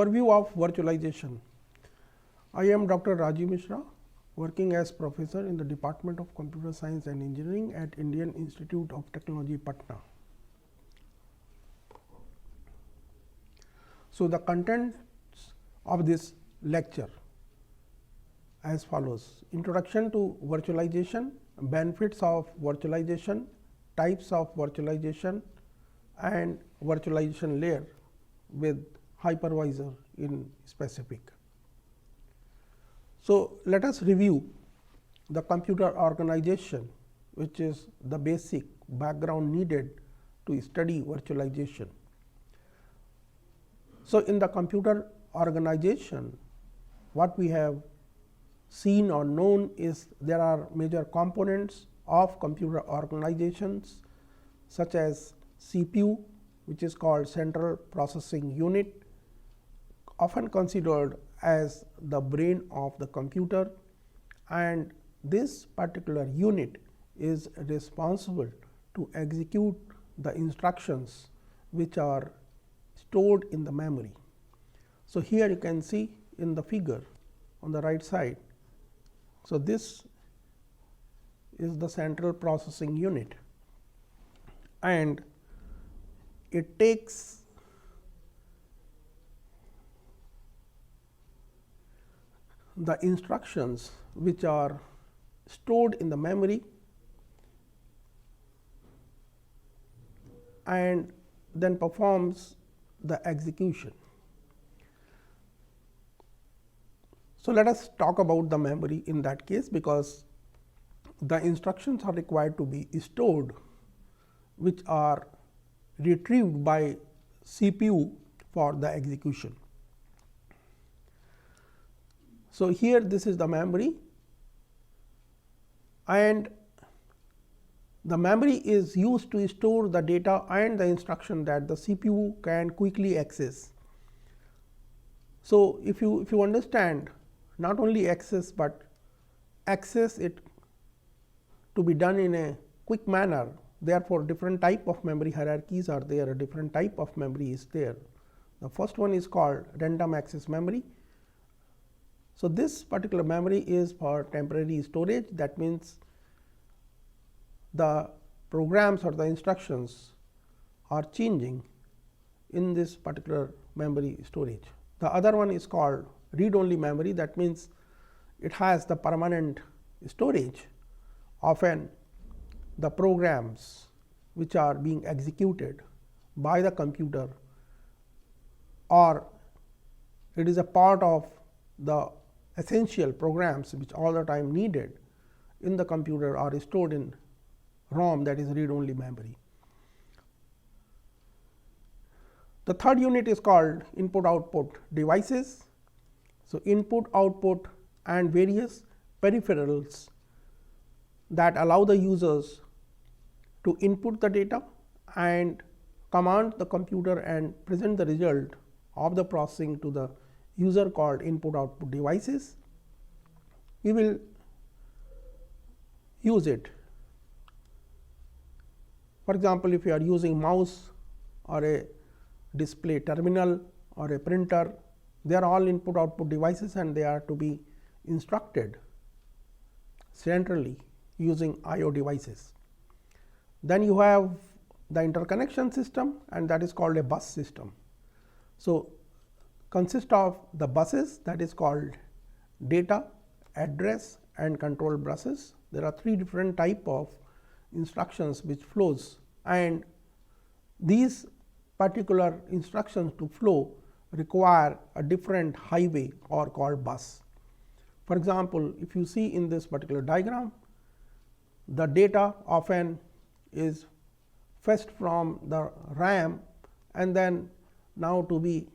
Overview of virtualization. I am Dr. Rajiv Mishra, working as professor in the Department of Computer Science and Engineering at Indian Institute of Technology, Patna. So, the contents of this lecture as follows: introduction to virtualization, benefits of virtualization, types of virtualization, and virtualization layer with hypervisor in specific. So, let us review the computer organization, which is the basic background needed to study virtualization. So, in the computer organization, what we have seen or known is there are major components of computer organizations such as CPU, which is called central processing unit, often considered as the brain of the computer, and this particular unit is responsible to execute the instructions which are stored in the memory. So, here you can see in the figure on the right side. So, this is the central processing unit, and it takes the instructions which are stored in the memory and then performs the execution. So, let us talk about the memory in that case, because the instructions are required to be stored which are retrieved by CPU for the execution. So, here this is the memory, and the memory is used to store the data and the instruction that the CPU can quickly access. So, if you understand not only access, but access it to be done in a quick manner. Therefore, different type of memory hierarchies are there, a different type of memory is there. The first one is called random access memory. So, this particular memory is for temporary storage. That means, the programs or the instructions are changing in this particular memory storage. The other one is called read only memory. That means, it has the permanent storage. Often the programs which are being executed by the computer, or it is a part of the essential programs which all the time needed in the computer are stored in ROM, that is read only memory. The third unit is called input output devices. So, input output and various peripherals that allow the users to input the data and command the computer and present the result of the processing to the user, called input output devices. We will use it. For example, if you are using mouse or a display terminal or a printer, they are all input output devices, and they are to be instructed centrally using I/O devices. Then you have the interconnection system, and that is called a bus system. So, consists of the buses, that is called data, address, and control buses. There are three different type of instructions which flows, and these particular instructions to flow require a different highway or called bus. For example, if you see in this particular diagram, the data often is fetched from the RAM and then now to be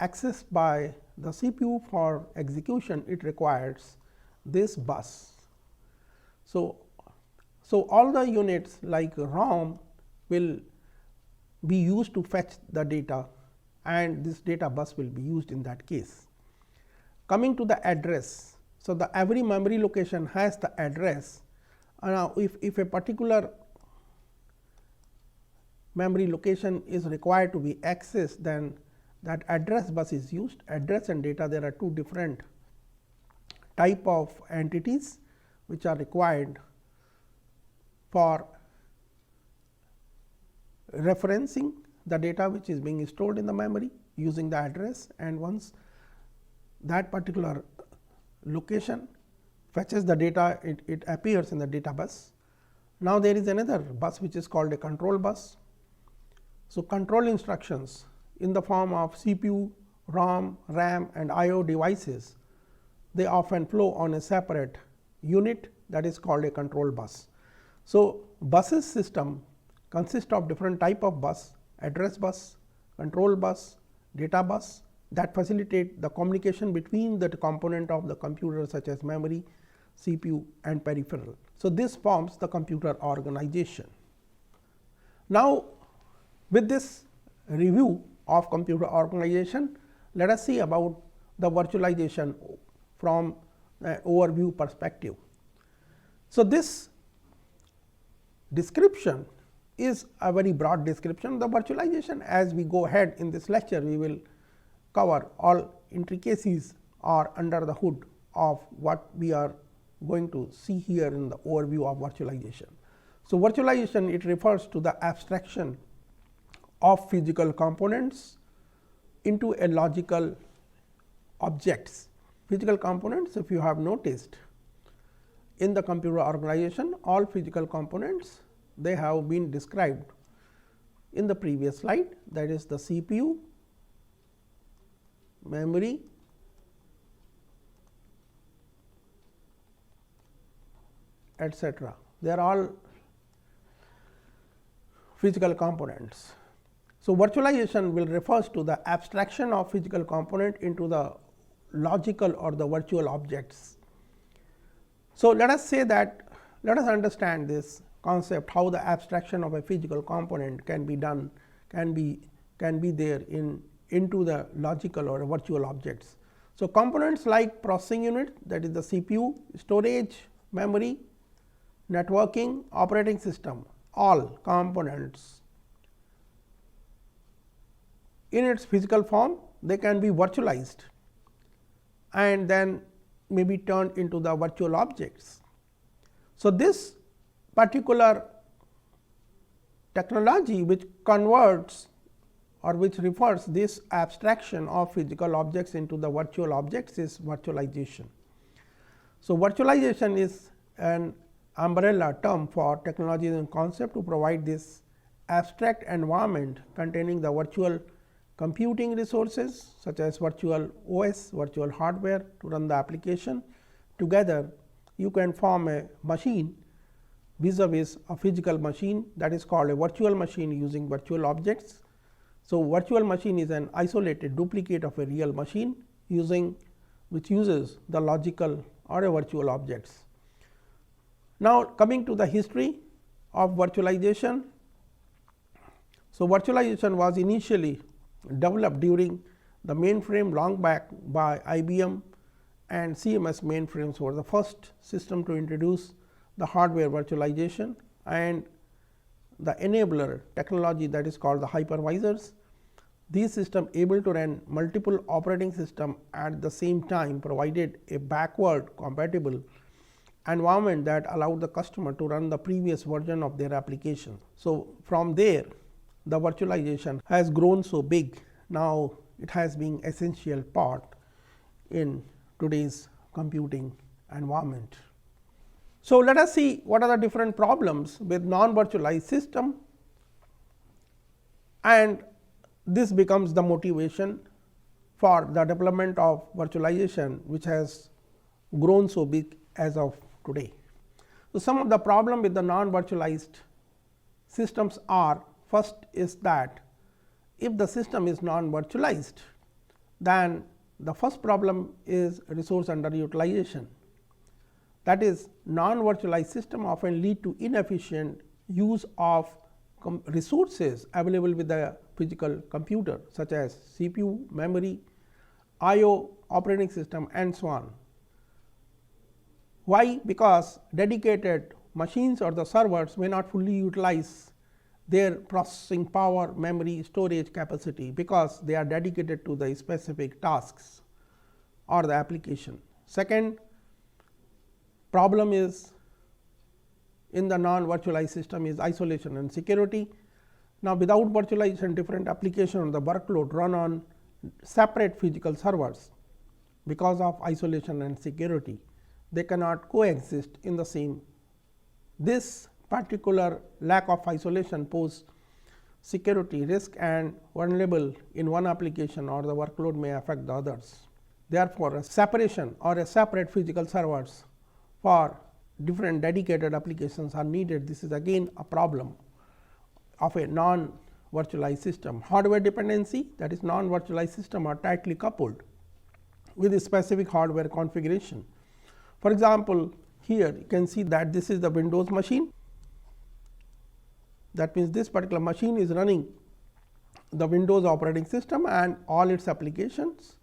accessed by the CPU for execution, it requires this bus. So, all the units like ROM will be used to fetch the data, and this data bus will be used in that case. Coming to the address. So, the every memory location has the address. Now, if a particular memory location is required to be accessed, then that address bus is used. Address and data, there are two different type of entities which are required for referencing the data which is being stored in the memory using the address, and once that particular location fetches the data, it appears in the data bus. Now, there is another bus which is called a control bus. So, control instructions in the form of CPU, ROM, RAM and I/O devices, they often flow on a separate unit, that is called a control bus. So, buses system consists of different type of bus: address bus, control bus, data bus, that facilitate the communication between the component of the computer such as memory, CPU and peripheral. So, this forms the computer organization. Now, with this review of computer organization, let us see about the virtualization from an overview perspective. So, this description is a very broad description of the virtualization. As we go ahead in this lecture, we will cover all intricacies or under the hood of what we are going to see here in the overview of virtualization. So, virtualization, it refers to the abstraction of physical components into a logical objects. Physical components, if you have noticed in the computer organization, all physical components, they have been described in the previous slide, that is the CPU, memory, etc. They are all physical components. So, virtualization will refers to the abstraction of physical component into the logical or the virtual objects. So, let us say that, let us understand this concept, how the abstraction of a physical component can be done, can be there into the logical or virtual objects. So, components like processing unit, that is the CPU, storage, memory, networking, operating system, all components in its physical form, they can be virtualized and then may be turned into the virtual objects. So, this particular technology which converts or which refers this abstraction of physical objects into the virtual objects is virtualization. So, virtualization is an umbrella term for technologies and concept to provide this abstract environment containing the virtual computing resources such as virtual OS, virtual hardware to run the application. Together, you can form a machine vis-a-vis a physical machine, that is called a virtual machine using virtual objects. So, virtual machine is an isolated duplicate of a real machine which uses the logical or a virtual objects. Now, coming to the history of virtualization. So, virtualization was initially developed during the mainframe long back by IBM, and CMS mainframes were the first system to introduce the hardware virtualization and the enabler technology, that is called the hypervisors. These systems able to run multiple operating system at the same time provided a backward compatible environment that allowed the customer to run the previous version of their application. So, from there the virtualization has grown so big. Now, it has been essential part in today's computing environment. So, let us see what are the different problems with non-virtualized system, and this becomes the motivation for the development of virtualization, which has grown so big as of today. So, some of the problem with the non-virtualized systems are, first is that if the system is non-virtualized, then the first problem is resource underutilization. That is, non-virtualized system often lead to inefficient use of resources available with the physical computer such as CPU, memory, I/O, operating system and so on. Why? Because dedicated machines or the servers may not fully utilize their processing power, memory, storage capacity, because they are dedicated to the specific tasks or the application. Second problem is in the non-virtualized system is isolation and security. Now, without virtualization, different applications on the workload run on separate physical servers. Because of isolation and security, they cannot coexist in the same. This particular lack of isolation pose security risk and vulnerable in one application, or the workload may affect the others. Therefore, a separation or a separate physical servers for different dedicated applications are needed. This is again a problem of a non-virtualized system. Hardware dependency, that is non-virtualized system are tightly coupled with a specific hardware configuration. For example, here you can see that this is the Windows machine. That means, this particular machine is running the Windows operating system and all its applications.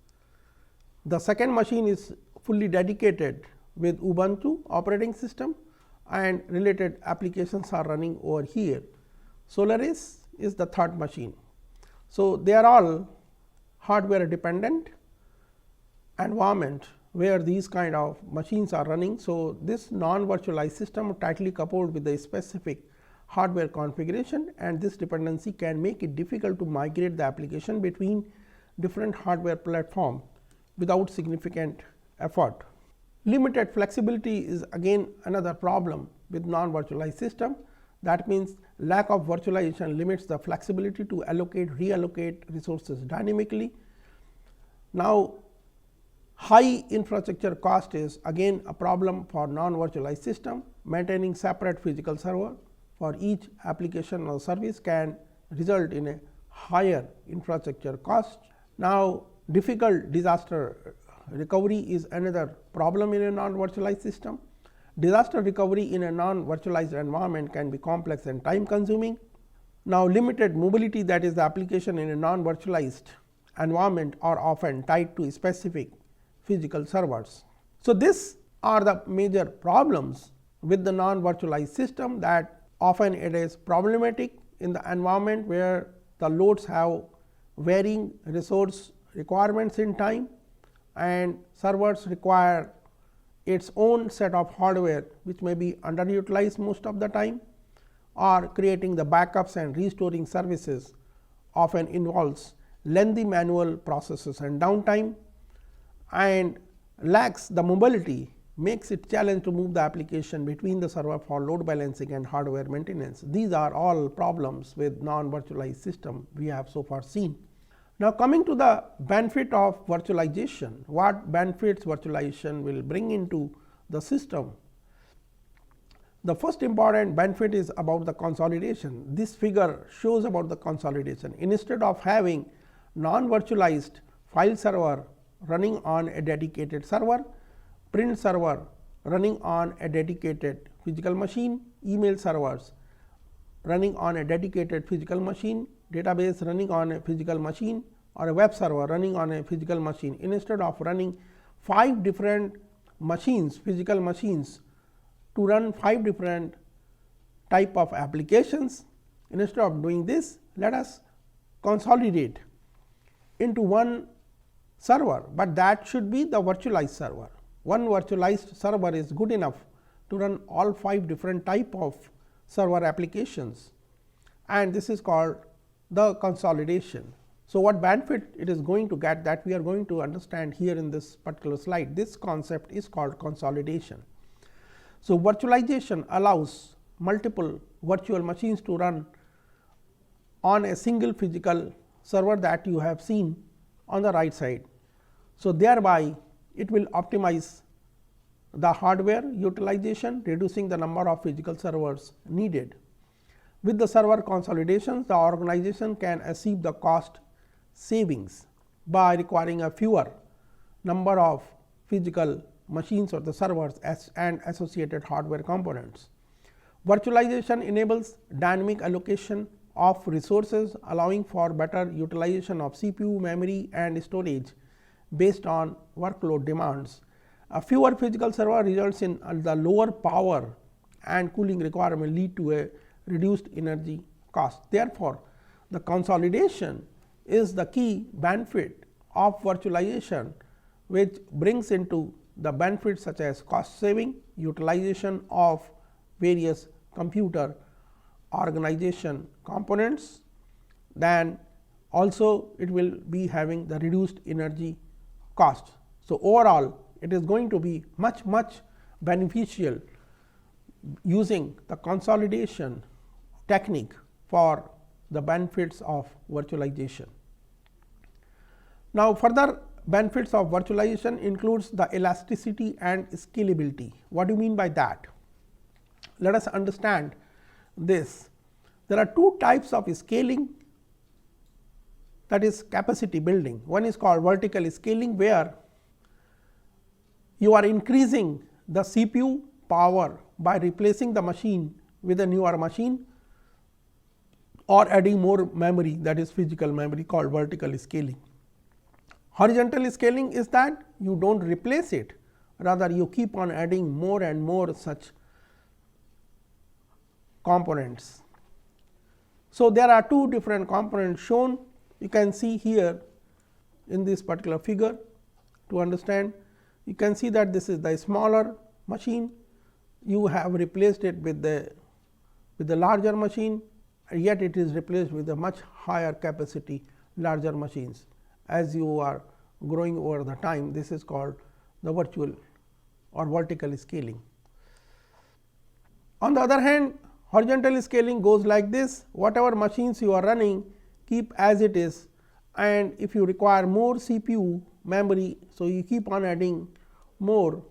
The second machine is fully dedicated with Ubuntu operating system, and related applications are running over here. Solaris is the third machine. So, they are all hardware dependent environment where these kind of machines are running. So, this non-virtualized system tightly coupled with the specific hardware configuration, and this dependency can make it difficult to migrate the application between different hardware platform without significant effort. Limited flexibility is again another problem with non-virtualized system. That means, lack of virtualization limits the flexibility to allocate, reallocate resources dynamically. Now, high infrastructure cost is again a problem for non-virtualized system. Maintaining separate physical server for each application or service can result in a higher infrastructure cost. Now, difficult disaster recovery is another problem in a non-virtualized system. Disaster recovery in a non-virtualized environment can be complex and time consuming. Now, limited mobility, that is the application in a non-virtualized environment, are often tied to specific physical servers. So, these are the major problems with the non-virtualized system, that often it is problematic in the environment where the loads have varying resource requirements in time, and servers require its own set of hardware which may be underutilized most of the time, or creating the backups and restoring services often involves lengthy manual processes and downtime, and lacks the mobility, makes it challenge to move the application between the server for load balancing and hardware maintenance. These are all problems with non-virtualized system we have so far seen. Now, coming to the benefit of virtualization, what benefits virtualization will bring into the system. The first important benefit is about the consolidation. This figure shows about the consolidation. Instead of having non-virtualized file server running on a dedicated server, print server running on a dedicated physical machine, email servers running on a dedicated physical machine, database running on a physical machine, or a web server running on a physical machine. Instead of running 5 different machines, physical machines, to run 5 different type of applications, instead of doing this, let us consolidate into one server, but that should be the virtualized server. One virtualized server is good enough to run all 5 different type of server applications, and this is called the consolidation. So, what benefit it is going to get, that we are going to understand here in this particular slide. This concept is called consolidation. So, virtualization allows multiple virtual machines to run on a single physical server that you have seen on the right side. So, thereby it will optimize the hardware utilization, reducing the number of physical servers needed. With the server consolidations, the organization can achieve the cost savings by requiring a fewer number of physical machines or the servers and associated hardware components. Virtualization enables dynamic allocation of resources, allowing for better utilization of CPU, memory and storage based on workload demands. A fewer physical server results in the lower power and cooling requirement, lead to a reduced energy cost. Therefore, the consolidation is the key benefit of virtualization, which brings into the benefits such as cost saving, utilization of various computer organization components, then also it will be having the reduced energy cost. So, overall it is going to be much beneficial using the consolidation technique for the benefits of virtualization. Now, further benefits of virtualization includes the elasticity and scalability. What do you mean by that? Let us understand this. There are two types of scaling, that is capacity building. One is called vertical scaling, where you are increasing the CPU power by replacing the machine with a newer machine or adding more memory, that is physical memory, called vertical scaling. Horizontal scaling is that you do not replace it, rather you keep on adding more and more such components. So, there are two different components shown. You can see here in this particular figure. To understand, you can see that this is the smaller machine, you have replaced it with the larger machine, yet it is replaced with a much higher capacity larger machines. As you are growing over the time, this is called the virtual or vertical scaling. On the other hand, horizontal scaling goes like this: whatever machines you are running, keep as it is, and if you require more CPU memory, so you keep on adding more,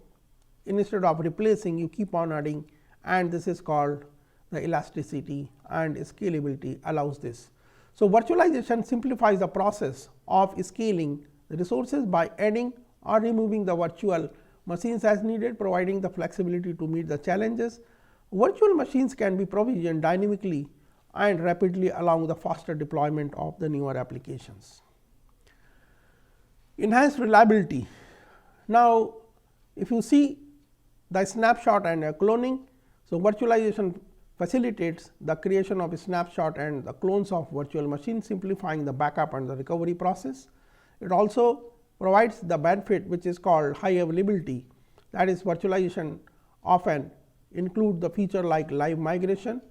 instead of replacing you keep on adding, and this is called the elasticity, and scalability allows this. So, virtualization simplifies the process of scaling the resources by adding or removing the virtual machines as needed, providing the flexibility to meet the challenges. Virtual machines can be provisioned dynamically and rapidly, allowing the faster deployment of the newer applications. Enhanced reliability. Now, if you see the snapshot and cloning, so virtualization facilitates the creation of a snapshot and the clones of virtual machines, simplifying the backup and the recovery process. It also provides the benefit which is called high availability, that is virtualization often include the feature like live migration,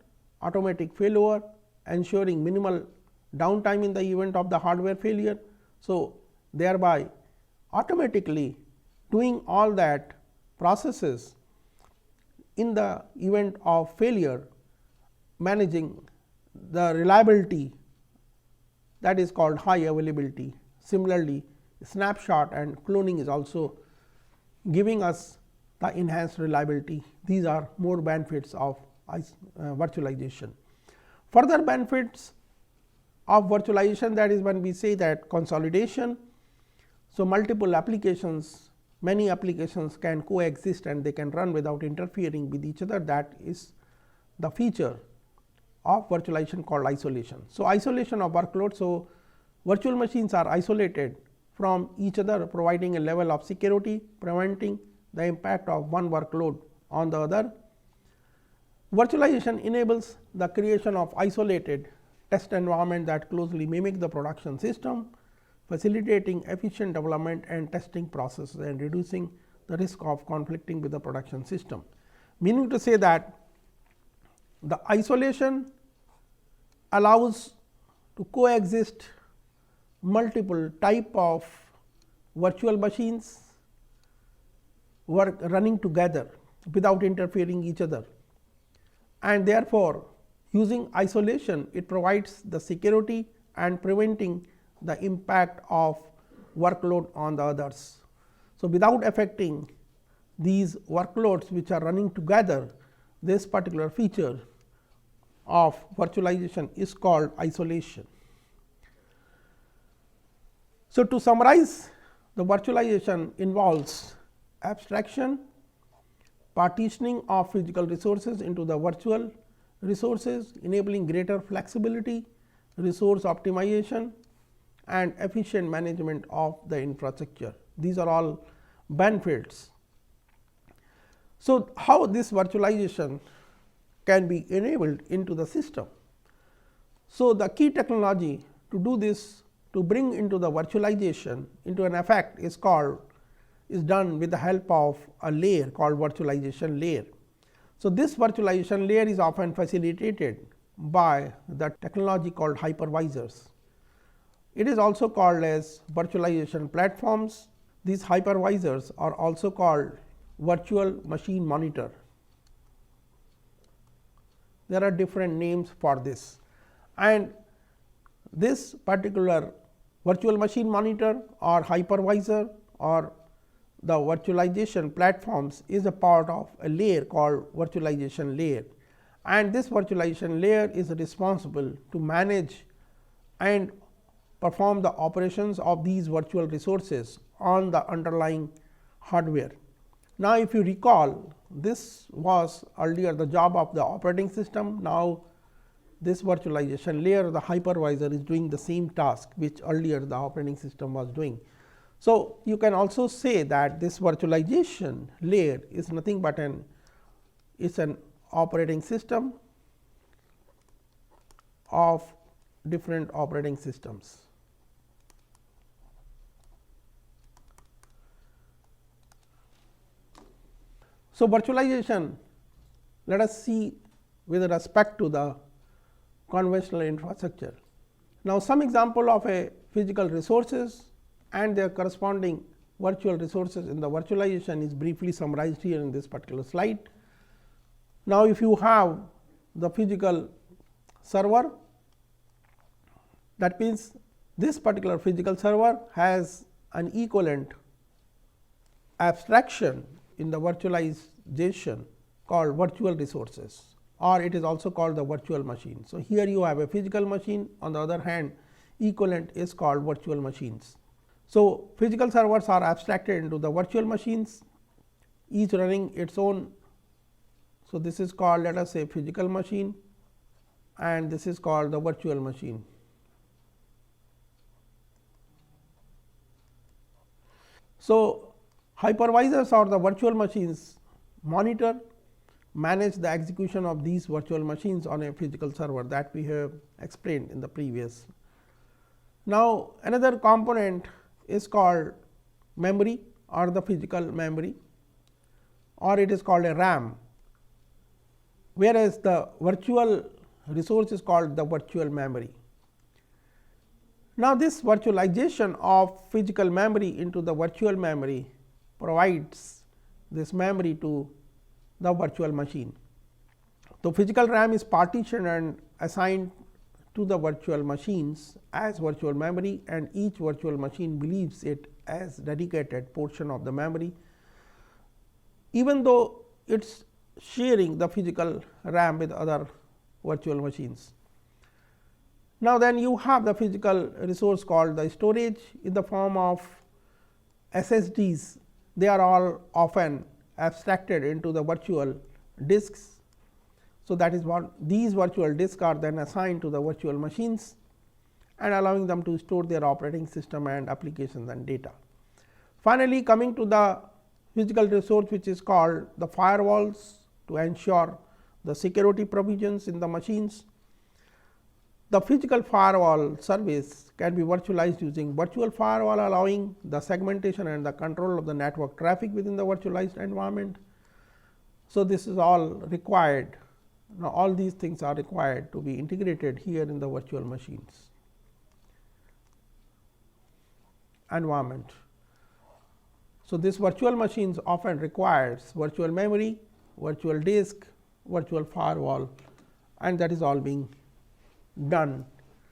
automatic failover, ensuring minimal downtime in the event of the hardware failure. So, thereby automatically doing all that processes in the event of failure, managing the reliability, that is called high availability. Similarly, snapshot and cloning is also giving us the enhanced reliability. These are more benefits of virtualization. Further benefits of virtualization, that is when we say that consolidation. So, multiple applications, many applications can coexist and they can run without interfering with each other. That is the feature of virtualization called isolation. So, isolation of workload. So, virtual machines are isolated from each other, providing a level of security, preventing the impact of one workload on the other. Virtualization enables the creation of isolated test environment that closely mimic the production system, facilitating efficient development and testing processes and reducing the risk of conflicting with the production system. Meaning to say that the isolation allows to coexist multiple type of virtual machines running together without interfering each other, and therefore, using isolation it provides the security and preventing the impact of workload on the others. So, without affecting these workloads which are running together, this particular feature of virtualization is called isolation. So, to summarize, the virtualization involves abstraction, partitioning of physical resources into the virtual resources, enabling greater flexibility, resource optimization, and efficient management of the infrastructure. These are all benefits. So, how this virtualization can be enabled into the system? So, the key technology to do this, to bring into the virtualization into an effect is done with the help of a layer called virtualization layer. So, this virtualization layer is often facilitated by the technology called hypervisors. It is also called as virtualization platforms. These hypervisors are also called virtual machine monitor. There are different names for this, and this particular virtual machine monitor or hypervisor or the virtualization platforms is a part of a layer called virtualization layer, and this virtualization layer is responsible to manage and perform the operations of these virtual resources on the underlying hardware. Now, if you recall, this was earlier the job of the operating system. Now, this virtualization layer, the hypervisor, is doing the same task which earlier the operating system was doing. So, you can also say that this virtualization layer is nothing but an operating system of different operating systems. So, virtualization, let us see with respect to the conventional infrastructure. Now, some example of a physical resources and their corresponding virtual resources in the virtualization is briefly summarized here in this particular slide. Now, if you have the physical server, that means this particular physical server has an equivalent abstraction in the virtualization called virtual resources, or it is also called the virtual machine. So, here you have a physical machine, on the other hand equivalent is called virtual machines. So, physical servers are abstracted into the virtual machines, each running its own. So, this is called, let us say, physical machine, and this is called the virtual machine. So, hypervisors or the virtual machines monitor, manage the execution of these virtual machines on a physical server that we have explained in the previous. Now, another component is called memory or the physical memory, or it is called a RAM, whereas the virtual resource is called the virtual memory. Now, this virtualization of physical memory into the virtual memory provides this memory to the virtual machine. The physical RAM is partitioned and assigned to the virtual machines as virtual memory, and each virtual machine believes it as dedicated portion of the memory, even though it is sharing the physical RAM with other virtual machines. Now, then you have the physical resource called the storage in the form of SSDs. They are all often abstracted into the virtual disks. So, that is what these virtual disks are then assigned to the virtual machines and allowing them to store their operating system and applications and data. Finally, coming to the physical resource which is called the firewalls to ensure the security provisions in the machines. The physical firewall service can be virtualized using virtual firewall, allowing the segmentation and the control of the network traffic within the virtualized environment. So, this is all required. Now, all these things are required to be integrated here in the virtual machines environment. So, this virtual machines often requires virtual memory, virtual disk, virtual firewall, and that is all being done.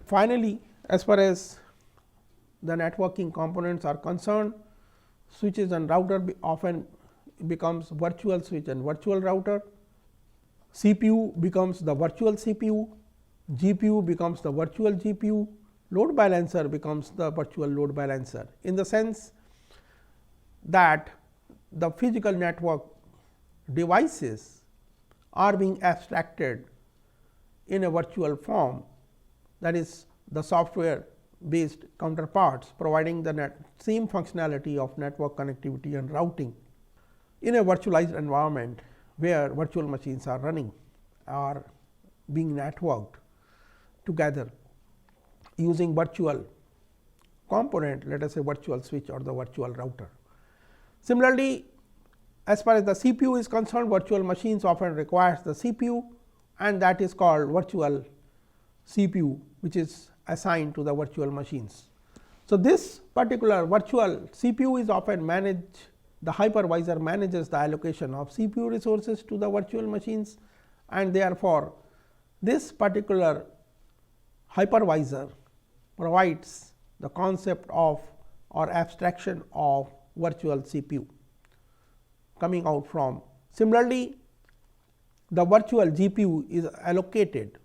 Finally, as far as the networking components are concerned, switches and router often becomes virtual switch and virtual router. CPU becomes the virtual CPU, GPU becomes the virtual GPU, load balancer becomes the virtual load balancer, in the sense that the physical network devices are being abstracted in a virtual form, that is the software based counterparts providing the same functionality of network connectivity and routing in a virtualized environment where virtual machines are running, are being networked. together using virtual component, let us say virtual switch or the virtual router. Similarly, as far as the CPU is concerned, virtual machines often requires the CPU, and that is called virtual CPU, which is assigned to the virtual machines. So, this particular virtual CPU is often managed, the hypervisor manages the allocation of CPU resources to the virtual machines, and therefore, this particular hypervisor provides the concept of or abstraction of virtual CPU coming out from. Similarly, the virtual GPU is allocated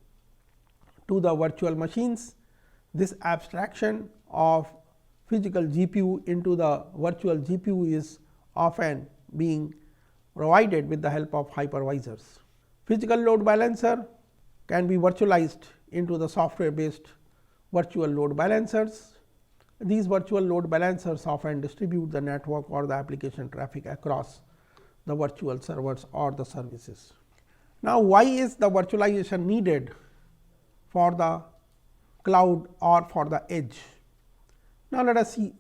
to the virtual machines. This abstraction of physical GPU into the virtual GPU is often being provided with the help of hypervisors. Physical load balancer can be virtualized into the software based virtual load balancers. These virtual load balancers often distribute the network or the application traffic across the virtual servers or the services. Now, why is the virtualization needed for the cloud or for the edge? Now, let us see,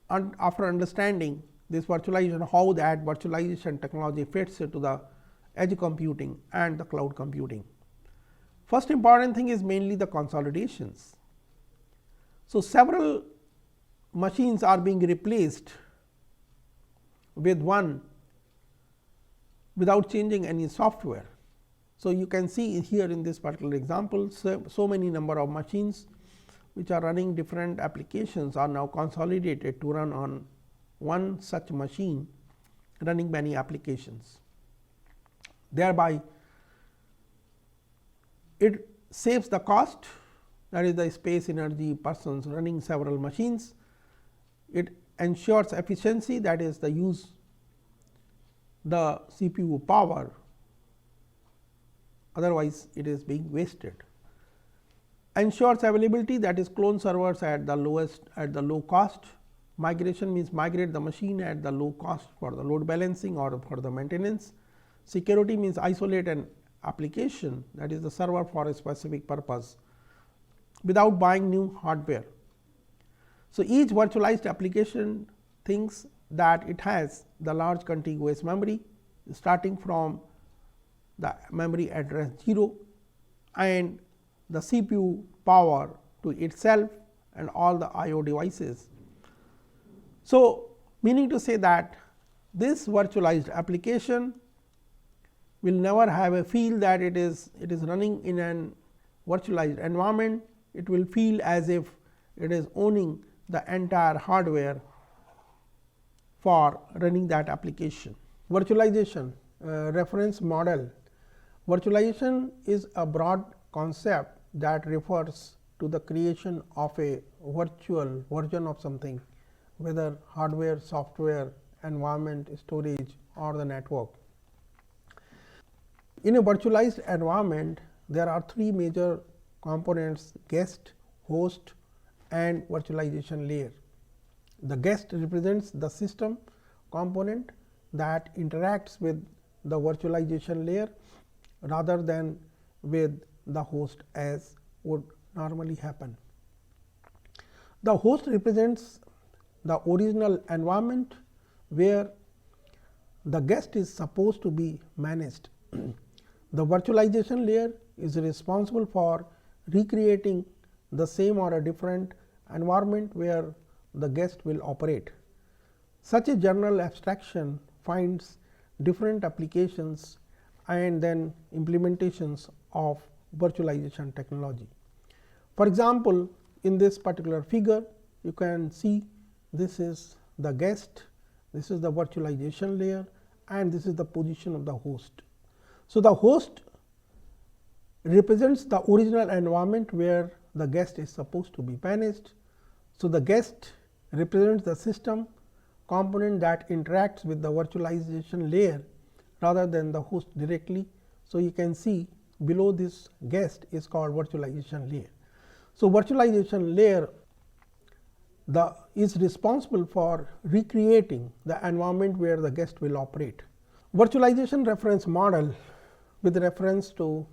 after understanding this virtualization, how that virtualization technology fits into the edge computing and the cloud computing. First important thing is mainly the consolidations. So, several machines are being replaced with one without changing any software. So, you can see here in this particular example, so many number of machines which are running different applications are now consolidated to run on one such machine running many applications. Thereby, it saves the cost, that is the space, energy, persons running several machines. It ensures efficiency, that is the use the CPU power, otherwise it is being wasted. Ensures availability, that is clone servers at the low cost. Migration means migrate the machine at the low cost for the load balancing or for the maintenance. Security means isolate an application, that is the server for a specific purpose without buying new hardware. So, each virtualized application thinks that it has the large contiguous memory starting from the memory address 0 and the CPU power to itself and all the I/O devices. So, meaning to say that this virtualized application will never have a feel that it is running in an virtualized environment. It will feel as if it is owning the entire hardware for running that application. Virtualization reference model. Virtualization is a broad concept that refers to the creation of a virtual version of something, whether hardware, software, environment, storage or the network. In a virtualized environment, there are three major components: guest, host and virtualization layer. The guest represents the system component that interacts with the virtualization layer rather than with the host as would normally happen. The host represents the original environment where the guest is supposed to be managed. The virtualization layer is responsible for recreating the same or a different environment where the guest will operate. Such a general abstraction finds different applications and then implementations of virtualization technology. For example, in this particular figure, you can see this is the guest, this is the virtualization layer and this is the position of the host. So, the host represents the original environment where the guest is supposed to be managed. So, the guest represents the system component that interacts with the virtualization layer rather than the host directly. So, you can see below this guest is called virtualization layer. So, virtualization layer is responsible for recreating the environment where the guest will operate. Virtualization reference model with reference to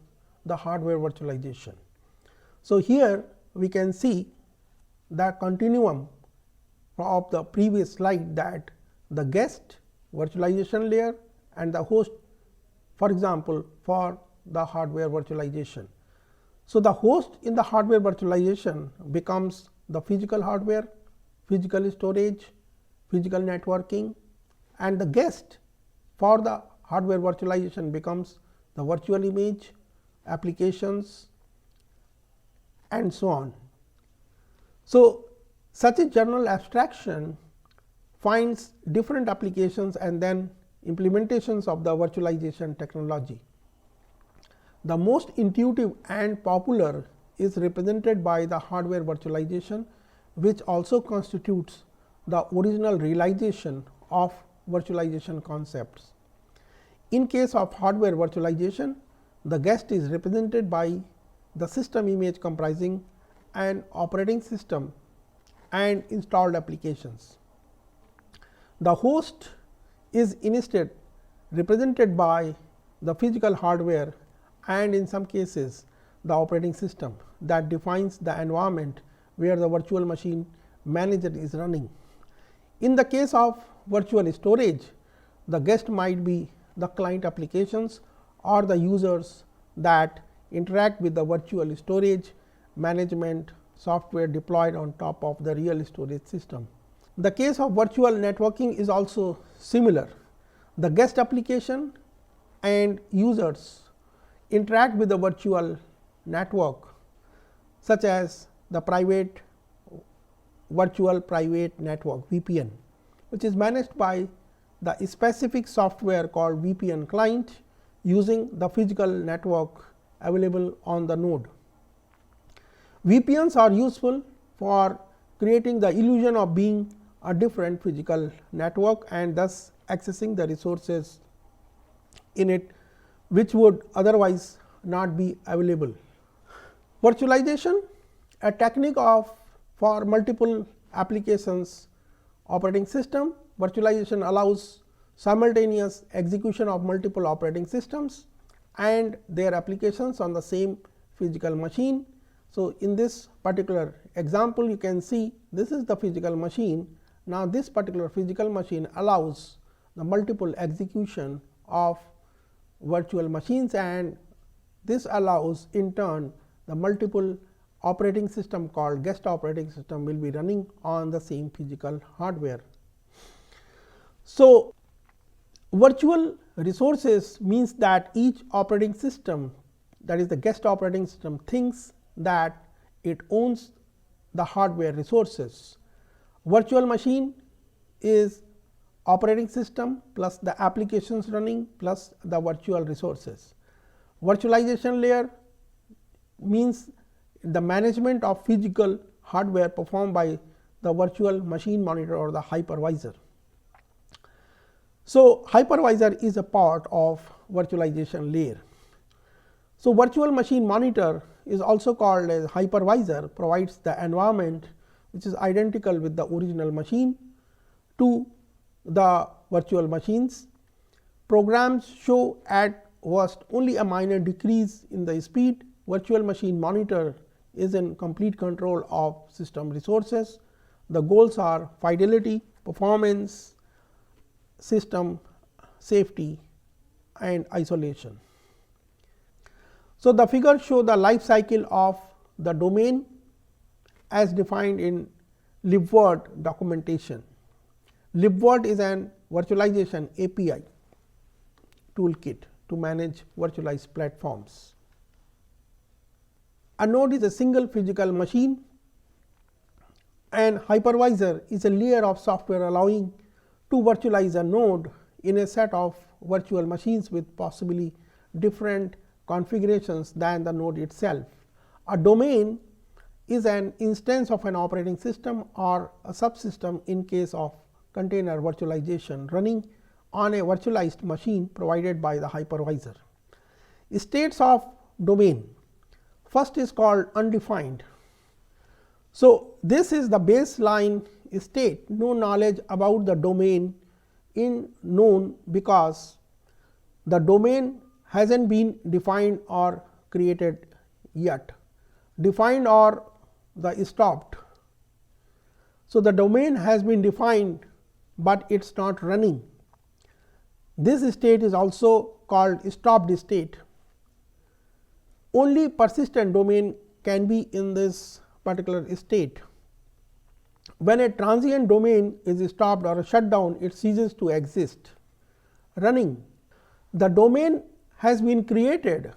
the hardware virtualization. So, here we can see the continuum of the previous slide, that the guest virtualization layer and the host, for example, for the hardware virtualization. So, the host in the hardware virtualization becomes the physical hardware, physical storage, physical networking, and the guest for the hardware virtualization becomes the virtual image, applications, and so on. So, such a general abstraction finds different applications and then implementations of the virtualization technology. The most intuitive and popular is represented by the hardware virtualization, which also constitutes the original realization of virtualization concepts. In case of hardware virtualization, the guest is represented by the system image comprising an operating system and installed applications. The host is instead represented by the physical hardware and in some cases the operating system that defines the environment where the virtual machine manager is running. In the case of virtual storage, the guest might be the client applications or the users that interact with the virtual storage management software deployed on top of the real storage system. The case of virtual networking is also similar. The guest application and users interact with the virtual network, such as the virtual private network VPN, which is managed by the specific software called VPN client using the physical network available on the node. VPNs are useful for creating the illusion of being a different physical network and thus accessing the resources in it which would otherwise not be available. Virtualization, a technique for multiple applications operating system. Virtualization allows simultaneous execution of multiple operating systems and their applications on the same physical machine. So, in this particular example, you can see this is the physical machine. Now, this particular physical machine allows the multiple execution of virtual machines, and this allows in turn the multiple operating system called guest operating system will be running on the same physical hardware. So, virtual resources means that each operating system, that is the guest operating system, thinks that it owns the hardware resources. Virtual machine is operating system plus the applications running plus the virtual resources. Virtualization layer means the management of physical hardware performed by the virtual machine monitor or the hypervisor. So, hypervisor is a part of virtualization layer. So, virtual machine monitor is also called as hypervisor, provides the environment which is identical with the original machine to the virtual machines. Programs show at worst only a minor decrease in the speed. Virtual machine monitor is in complete control of system resources. The goals are fidelity, performance, system safety, and isolation. So, the figures show the life cycle of the domain as defined in libvirt documentation. Libvirt is an virtualization API toolkit to manage virtualized platforms. A node is a single physical machine, and hypervisor is a layer of software allowing to virtualize a node in a set of virtual machines with possibly different configurations than the node itself. A domain is an instance of an operating system or a subsystem in case of container virtualization running on a virtualized machine provided by the hypervisor. States of domain. First is called undefined. So, this is the baseline state, no knowledge about the domain in known because the domain has not been defined or created yet. defined or the stopped. So, the domain has been defined, but it is not running. This state is also called stopped state. Only persistent domain can be in this particular state. When a transient domain is stopped or shut down, it ceases to exist. Running. The domain has been created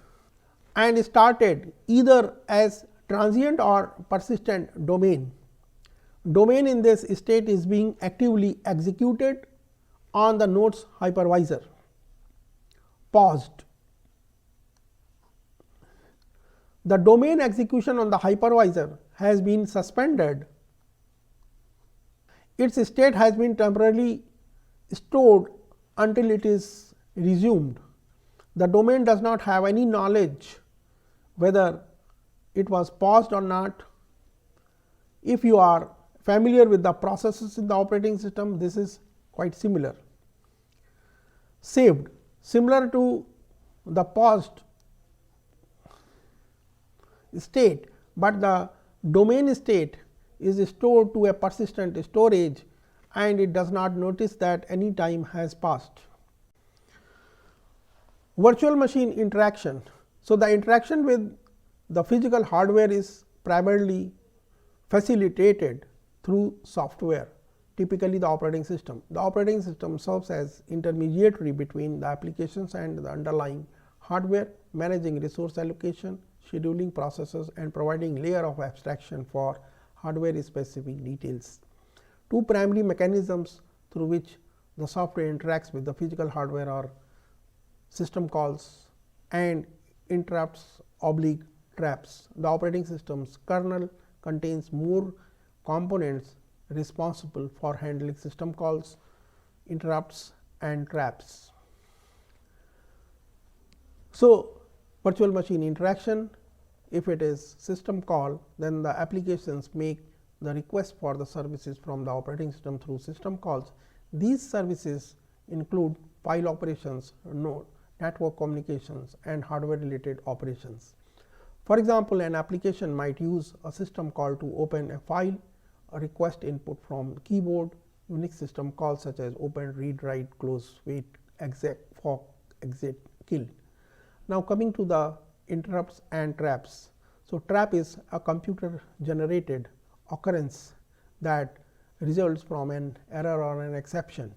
and started either as transient or persistent domain. Domain in this state is being actively executed on the node's hypervisor. Paused. The domain execution on the hypervisor has been suspended. Its state has been temporarily stored until it is resumed. The domain does not have any knowledge whether it was paused or not. If you are familiar with the processes in the operating system, this is quite similar. Saved, similar to the paused state, but the domain state is stored to a persistent storage and it does not notice that any time has passed. Virtual machine interaction. So, the interaction with the physical hardware is primarily facilitated through software, typically the operating system. The operating system serves as intermediary between the applications and the underlying hardware, managing resource allocation, scheduling processes and providing layer of abstraction for hardware specific details. Two primary mechanisms through which the software interacts with the physical hardware are system calls and interrupts / traps. The operating system's kernel contains more components responsible for handling system calls, interrupts and traps. So, virtual machine interaction, if it is system call, then the applications make the request for the services from the operating system through system calls. These services include file operations, network communications and hardware related operations. For example, an application might use a system call to open a file, a request input from keyboard, Unix system calls such as open, read, write, close, wait, exec, fork, exit, kill. Now, coming to the interrupts and traps. So, trap is a computer generated occurrence that results from an error or an exception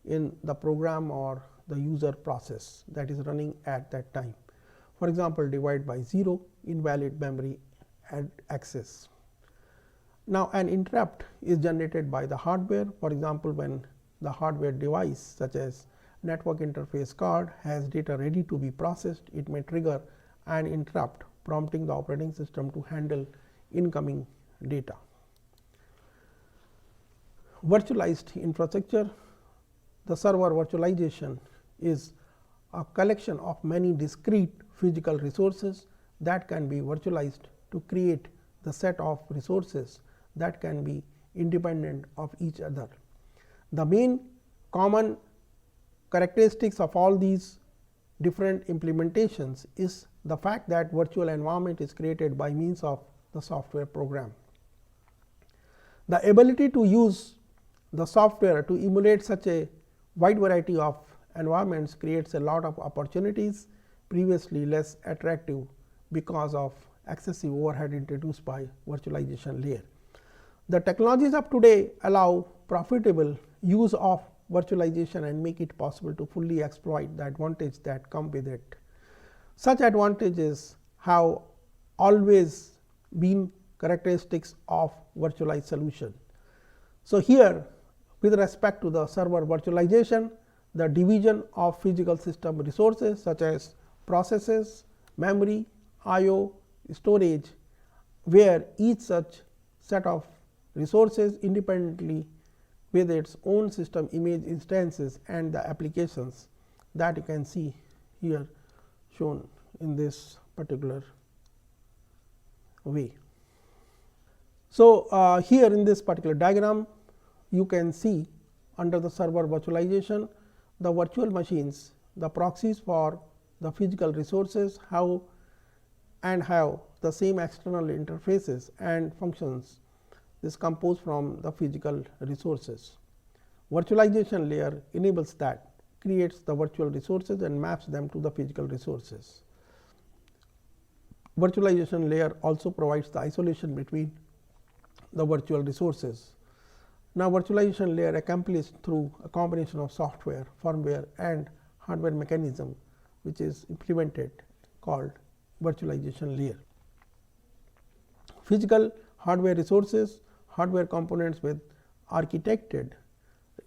in the program or the user process that is running at that time. For example, divide by 0, invalid memory access. Now, an interrupt is generated by the hardware. For example, when the hardware device such as network interface card has data ready to be processed, it may trigger an interrupt prompting the operating system to handle incoming data. Virtualized infrastructure. The server virtualization is a collection of many discrete physical resources that can be virtualized to create the set of resources that can be independent of each other. The main common characteristics of all these different implementations is the fact that virtual environment is created by means of the software program. The ability to use the software to emulate such a wide variety of environments creates a lot of opportunities previously less attractive because of excessive overhead introduced by virtualization layer. The technologies of today allow profitable use of virtualization and make it possible to fully exploit the advantage that come with it. Such advantages have always been characteristics of virtualized solution. So, here with respect to the server virtualization, the division of physical system resources such as processes, memory, I/O, storage, where each such set of resources independently with its own system image instances and the applications that you can see here shown in this particular way. So, here in this particular diagram you can see under the server virtualization the virtual machines, the proxies for the physical resources, how the same external interfaces and functions is composed from the physical resources. Virtualization layer enables that, creates the virtual resources and maps them to the physical resources. Virtualization layer also provides the isolation between the virtual resources. Now, virtualization layer accomplished through a combination of software, firmware and hardware mechanism, which is implemented, called virtualization layer. Physical hardware resources, hardware components with architected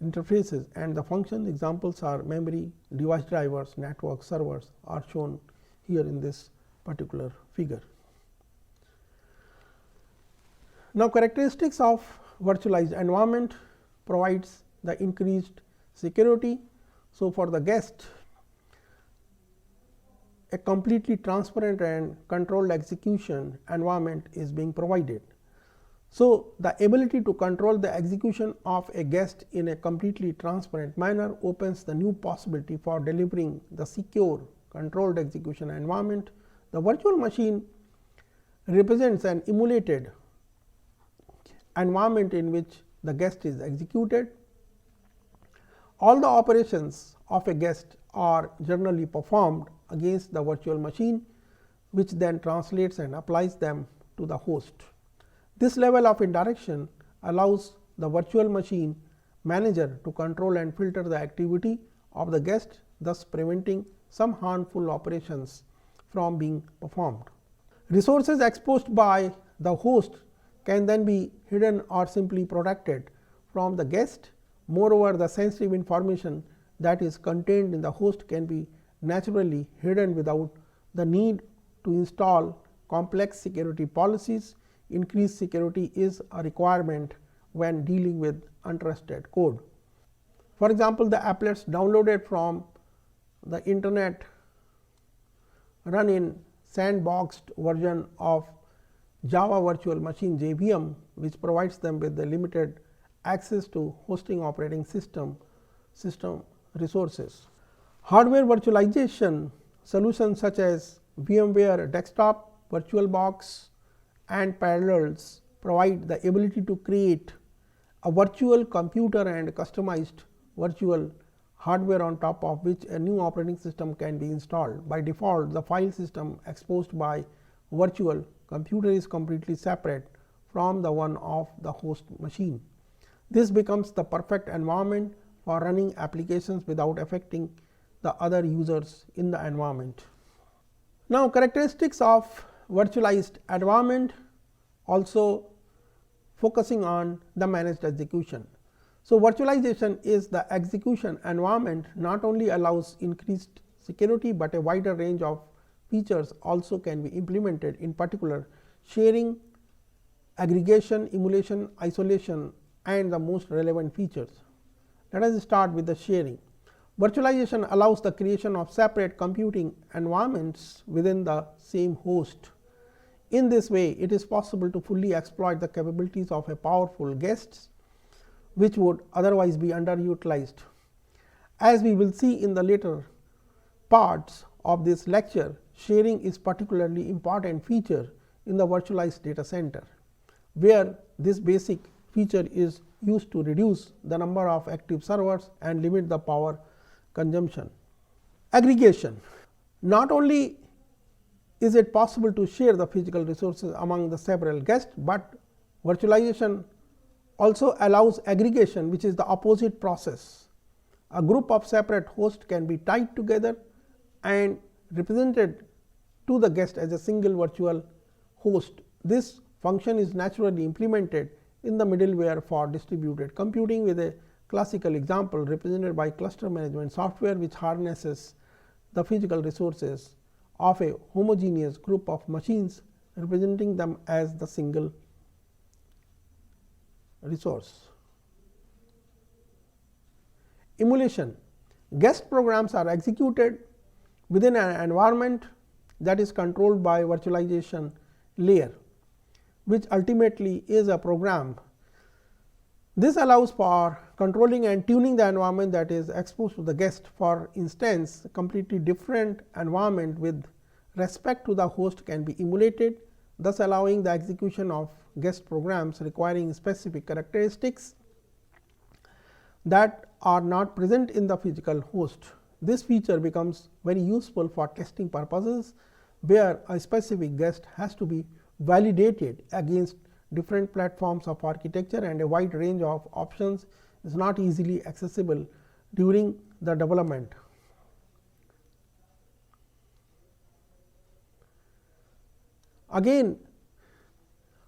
interfaces and the function examples are memory, device drivers, network, servers are shown here in this particular figure. Now, characteristics of virtualized environment provides the increased security. So, for the guest, a completely transparent and controlled execution environment is being provided. So, the ability to control the execution of a guest in a completely transparent manner opens the new possibility for delivering the secure controlled execution environment. The virtual machine represents an emulated environment in which the guest is executed. All the operations of a guest are generally performed against the virtual machine, which then translates and applies them to the host. This level of indirection allows the virtual machine manager to control and filter the activity of the guest, thus preventing some harmful operations from being performed. Resources exposed by the host can then be hidden or simply protected from the guest. Moreover, the sensitive information that is contained in the host can be naturally hidden without the need to install complex security policies. Increased security is a requirement when dealing with untrusted code. For example, the applets downloaded from the internet run in sandboxed version of Java Virtual Machine JVM, which provides them with the limited access to hosting operating system resources. Hardware virtualization solutions such as VMware Desktop, VirtualBox and Parallels provide the ability to create a virtual computer and customized virtual hardware on top of which a new operating system can be installed. By default, the file system exposed by virtual computer is completely separate from the one of the host machine. This becomes the perfect environment for running applications without affecting the other users in the environment. Now, characteristics of virtualized environment also focusing on the managed execution. So, virtualization is the execution environment not only allows increased security, but a wider range of features also can be implemented, in particular sharing, aggregation, emulation, isolation and the most relevant features. Let us start with the sharing. Virtualization allows the creation of separate computing environments within the same host. In this way, it is possible to fully exploit the capabilities of a powerful guest, which would otherwise be underutilized. As we will see in the later parts of this lecture, sharing is particularly important feature in the virtualized data center, where this basic feature is used to reduce the number of active servers and limit the power consumption. Aggregation. Not only is it possible to share the physical resources among the several guests, but virtualization also allows aggregation, which is the opposite process. A group of separate hosts can be tied together and represented to the guest as a single virtual host. This function is naturally implemented in the middleware for distributed computing, with a classical example represented by cluster management software, which harnesses the physical resources of a homogeneous group of machines, representing them as the single resource. Emulation. Guest programs are executed within an environment that is controlled by virtualization layer, which ultimately is a program. This allows for controlling and tuning the environment that is exposed to the guest. For instance, a completely different environment with respect to the host can be emulated. thus allowing the execution of guest programs requiring specific characteristics that are not present in the physical host. This feature becomes very useful for testing purposes, where a specific guest has to be validated against different platforms of architecture, and a wide range of options is not easily accessible during the development. Again,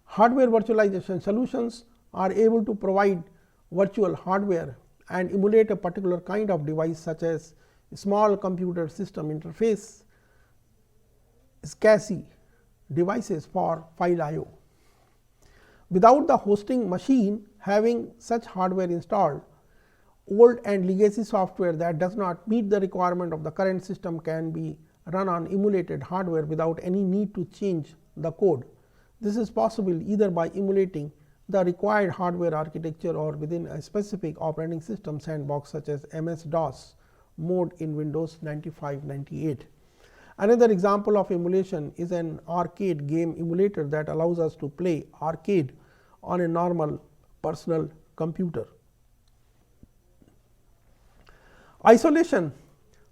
hardware virtualization solutions are able to provide virtual hardware and emulate a particular kind of device, such as small computer system interface, SCSI devices for file I/O. Without the hosting machine having such hardware installed, old and legacy software that does not meet the requirement of the current system can be run on emulated hardware without any need to change the code. This is possible either by emulating the required hardware architecture or within a specific operating system sandbox, such as MS-DOS mode in Windows 95-98. Another example of emulation is an arcade game emulator that allows us to play arcade on a normal personal computer. Isolation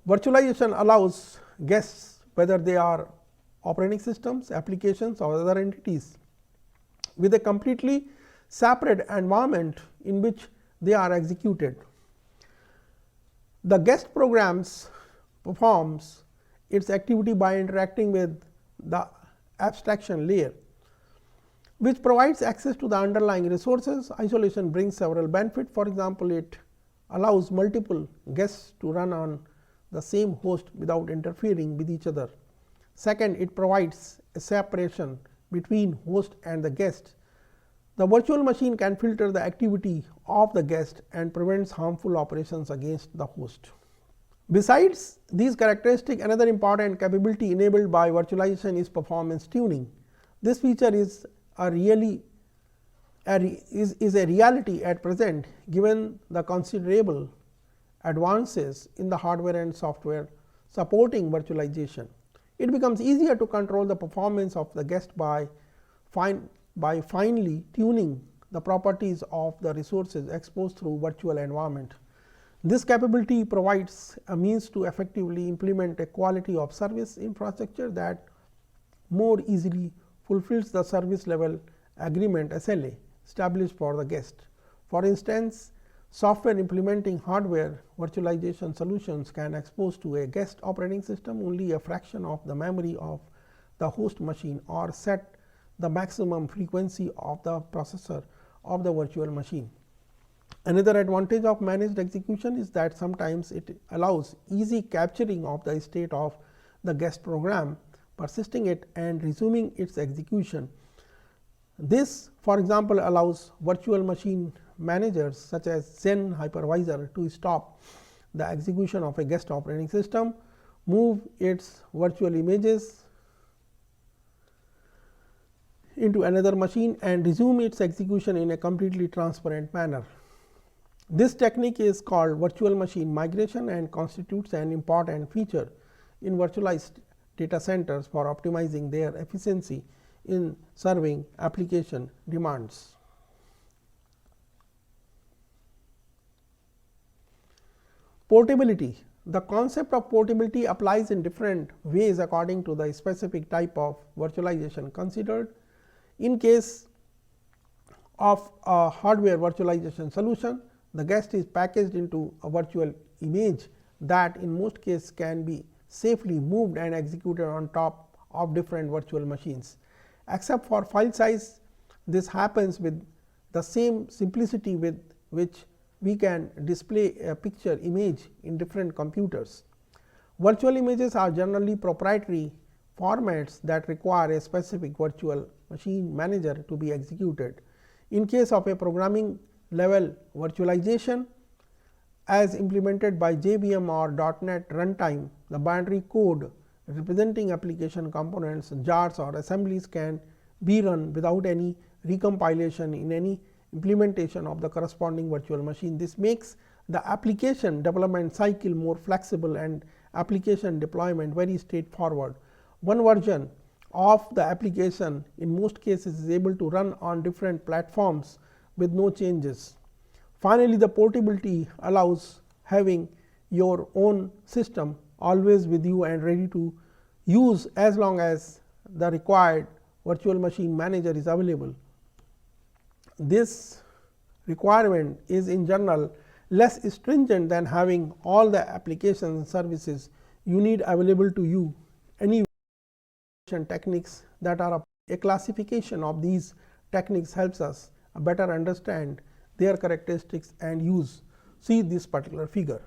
virtualization allows guests, whether they are operating systems, applications, or other entities, with a completely separate environment in which they are executed. The guest programs performs its activity by interacting with the abstraction layer, which provides access to the underlying resources. Isolation brings several benefits. For example, it allows multiple guests to run on the same host without interfering with each other. Second, it provides a separation between host and the guest. The virtual machine can filter the activity of the guest and prevents harmful operations against the host. Besides these characteristics, another important capability enabled by virtualization is performance tuning. This feature is a reality at present, given the considerable advances in the hardware and software supporting virtualization. It becomes easier to control the performance of the guest by finely tuning the properties of the resources exposed through virtual environment. This capability provides a means to effectively implement a quality of service infrastructure that more easily fulfills the service level agreement (SLA) established for the guest. For instance, software implementing hardware virtualization solutions can expose to a guest operating system only a fraction of the memory of the host machine, or set the maximum frequency of the processor of the virtual machine. Another advantage of managed execution is that sometimes it allows easy capturing of the state of the guest program, persisting it and resuming its execution. This, for example, allows virtual machine managers such as Zen hypervisor to stop the execution of a guest operating system, move its virtual images into another machine, and resume its execution in a completely transparent manner. This technique is called virtual machine migration and constitutes an important feature in virtualized data centers for optimizing their efficiency in serving application demands. Portability. The concept of portability applies in different ways according to the specific type of virtualization considered. In case of a hardware virtualization solution, the guest is packaged into a virtual image that in most cases can be safely moved and executed on top of different virtual machines. Except for file size, this happens with the same simplicity with which we can display a picture image in different computers. Virtual images are generally proprietary formats that require a specific virtual machine manager to be executed. In case of a programming level virtualization, as implemented by JVM or .NET runtime, the binary code representing application components, jars or assemblies can be run without any recompilation in any implementation of the corresponding virtual machine. This makes the application development cycle more flexible and application deployment very straightforward. One version of the application in most cases is able to run on different platforms with no changes. Finally, the portability allows having your own system always with you and ready to use as long as the required virtual machine manager is available. This requirement is in general less stringent than having all the applications and services you need available to you. Any techniques that are a classification of these techniques helps us better understand their characteristics and use. See this particular figure.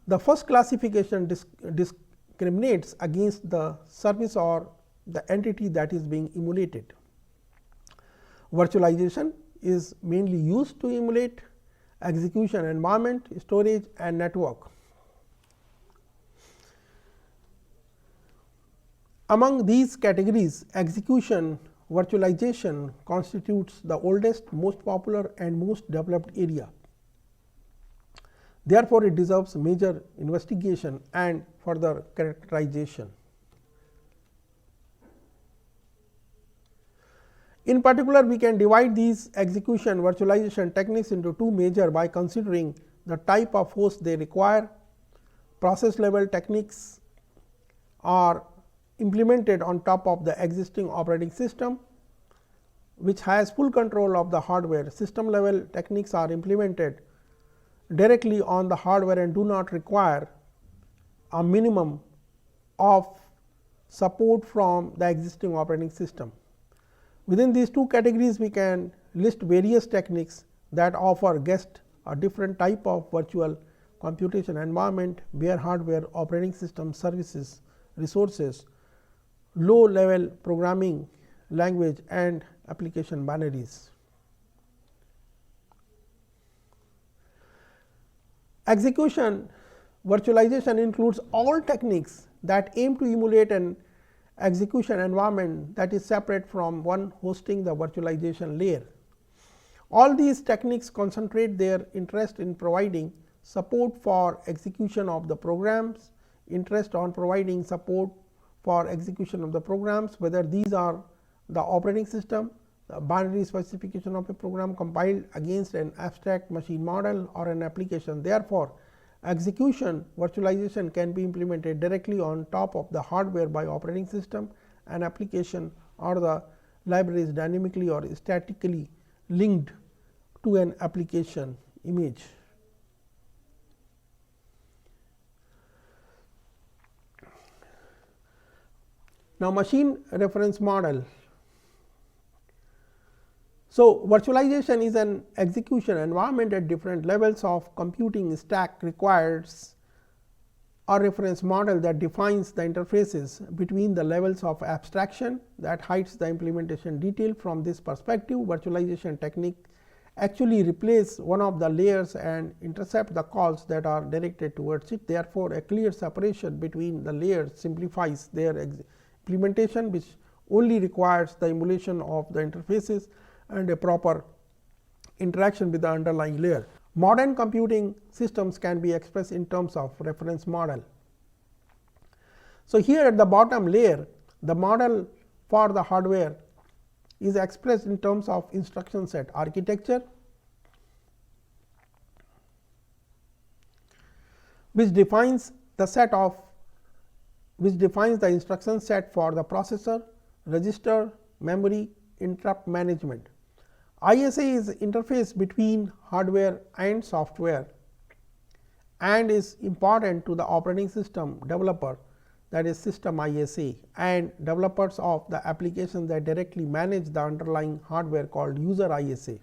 The first classification discriminates against the service or the entity that is being emulated. Virtualization is mainly used to emulate execution environment, storage and network. Among these categories, execution virtualization constitutes the oldest, most popular and most developed area. Therefore, it deserves major investigation and further characterization. In particular, we can divide these execution virtualization techniques into two major by considering the type of host they require. Process level techniques are implemented on top of the existing operating system, which has full control of the hardware. System level techniques are implemented directly on the hardware and do not require a minimum of support from the existing operating system. Within these two categories, we can list various techniques that offer guests a different type of virtual computation environment, bare hardware, operating system, services, resources, low level programming language and application binaries. Execution virtualization includes all techniques that aim to emulate an execution environment that is separate from one hosting the virtualization layer. All these techniques concentrate their interest in providing support for execution of the programs, interest on providing support for execution of the programs, whether these are the operating system, the binary specification of a program compiled against an abstract machine model or an application. Therefore, execution virtualization can be implemented directly on top of the hardware by operating system, an application or the libraries dynamically or statically linked to an application image. Now, machine reference model. So, virtualization is an execution environment at different levels of computing stack requires a reference model that defines the interfaces between the levels of abstraction that hides the implementation detail. From this perspective, virtualization technique actually replace one of the layers and intercept the calls that are directed towards it. Therefore, a clear separation between the layers simplifies their implementation, which only requires the emulation of the interfaces and a proper interaction with the underlying layer. Modern computing systems can be expressed in terms of reference model. So, here at the bottom layer, the model for the hardware is expressed in terms of instruction set architecture, which defines the instruction set for the processor, register, memory, interrupt management. ISA is interface between hardware and software and is important to the operating system developer, that is system ISA, and developers of the applications that directly manage the underlying hardware called user ISA.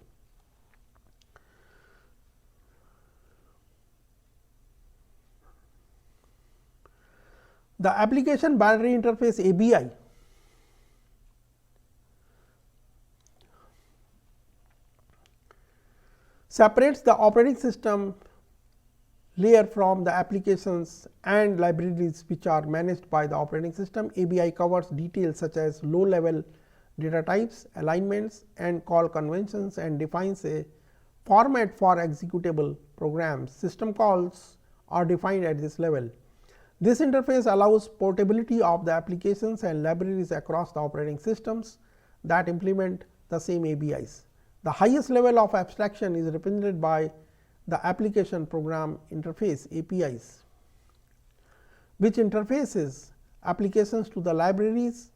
The application binary interface ABI separates the operating system layer from the applications and libraries which are managed by the operating system. ABI covers details such as low level data types, alignments and call conventions, and defines a format for executable programs. System calls are defined at this level. This interface allows portability of the applications and libraries across the operating systems that implement the same APIs. The highest level of abstraction is represented by the application program interface APIs, which interfaces applications to the libraries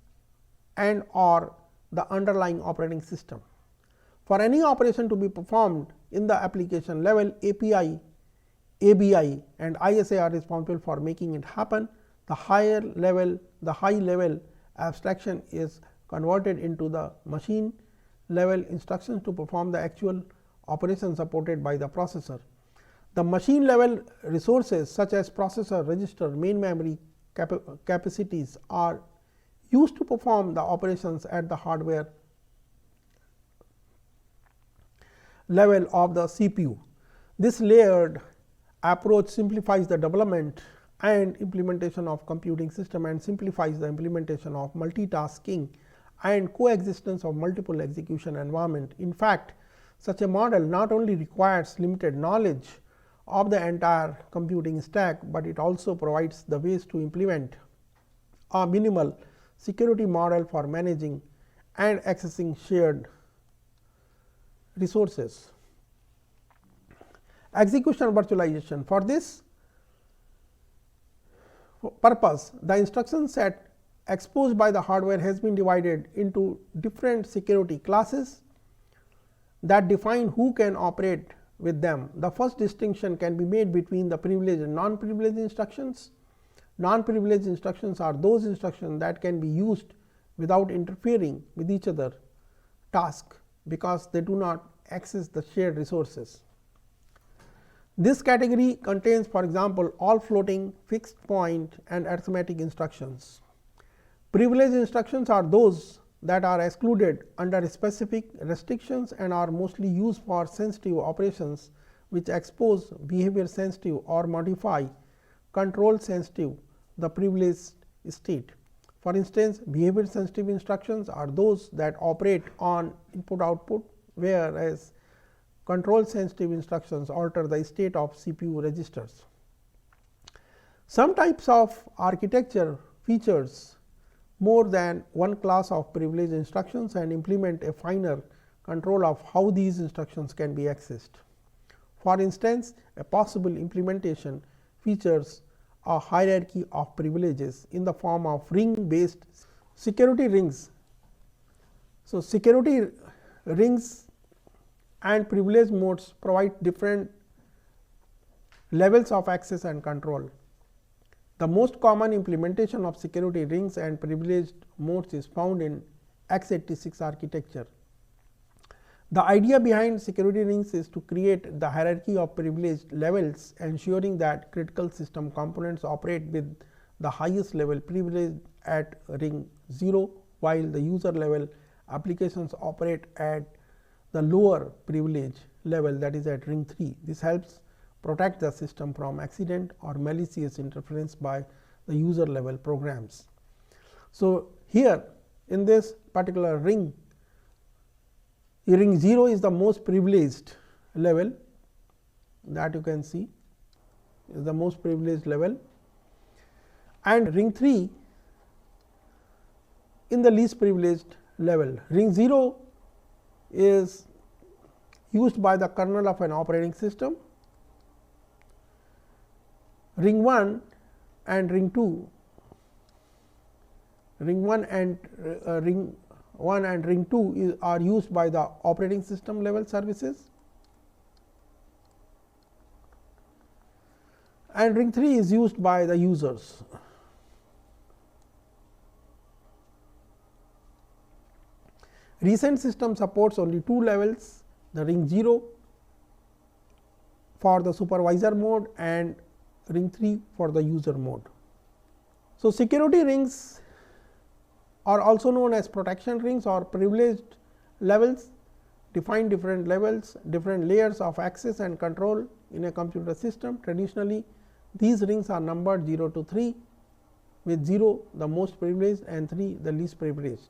and or the underlying operating system. For any operation to be performed in the application level, API, ABI and ISA are responsible for making it happen. The high level abstraction is converted into the machine level instructions to perform the actual operation supported by the processor. The machine level resources such as processor, register, main memory capacities are used to perform the operations at the hardware level of the CPU. This layered approach simplifies the development and implementation of computing system and simplifies the implementation of multitasking and coexistence of multiple execution environment. In fact, such a model not only requires limited knowledge of the entire computing stack, but it also provides the ways to implement a minimal security model for managing and accessing shared resources. Execution virtualization. For this purpose, the instruction set exposed by the hardware has been divided into different security classes that define who can operate with them. The first distinction can be made between the privileged and non-privileged instructions. Non-privileged instructions are those instructions that can be used without interfering with each other task because they do not access the shared resources. This category contains, for example, all floating, fixed point and arithmetic instructions. Privileged instructions are those that are excluded under specific restrictions and are mostly used for sensitive operations which expose behavior sensitive or modify control sensitive the privileged state. For instance, behavior sensitive instructions are those that operate on input output, whereas control sensitive instructions alter the state of CPU registers. Some types of architecture features more than one class of privileged instructions and implement a finer control of how these instructions can be accessed. For instance, a possible implementation features a hierarchy of privileges in the form of ring based security rings. So, security rings and privilege modes provide different levels of access and control. The most common implementation of security rings and privileged modes is found in x86 architecture. The idea behind security rings is to create the hierarchy of privileged levels, ensuring that critical system components operate with the highest level privilege at ring 0, while the user level applications operate at the lower privilege level, that is at ring 3. This helps protect the system from accident or malicious interference by the user level programs. So, here in this particular ring 0 is the most privileged level, that you can see is the most privileged level, and ring 3 in the least privileged level. Ring 0 is used by the kernel of an operating system. Ring 1 and ring 2, ring 1 and ring 2 are used by the operating system level services, and ring 3 is used by the users. Recent system supports only 2 levels, the ring 0 for the supervisor mode and ring 3 for the user mode. So, security rings are also known as protection rings or privileged levels, define different levels, different layers of access and control in a computer system. Traditionally, these rings are numbered 0 to 3, with 0 the most privileged and 3 the least privileged.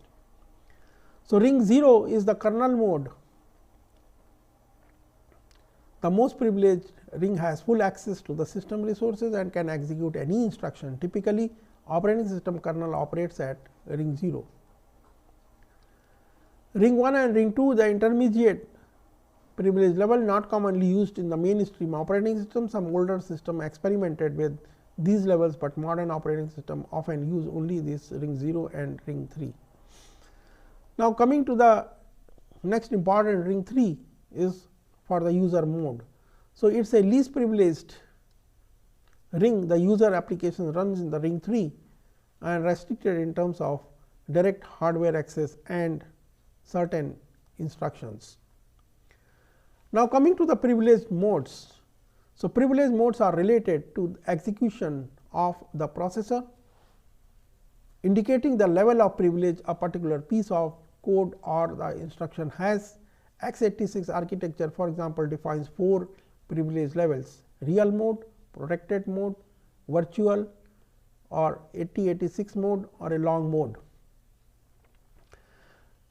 So, ring 0 is the kernel mode, the most privileged ring has full access to the system resources and can execute any instruction. Typically, operating system kernel operates at ring 0. Ring 1 and ring 2, the intermediate privilege level, not commonly used in the mainstream operating system. Some older system experimented with these levels, but modern operating system often use only this ring 0 and ring 3. Now, coming to the next important ring 3 is for the user mode. So, it is a least privileged ring. The user application runs in the ring 3 and restricted in terms of direct hardware access and certain instructions. Now, coming to the privileged modes. So, privileged modes are related to execution of the processor, indicating the level of privilege a particular piece of code or the instruction has. x86 architecture, for example, defines 4 privilege levels: real mode, protected mode, virtual or 8086 mode, or a long mode.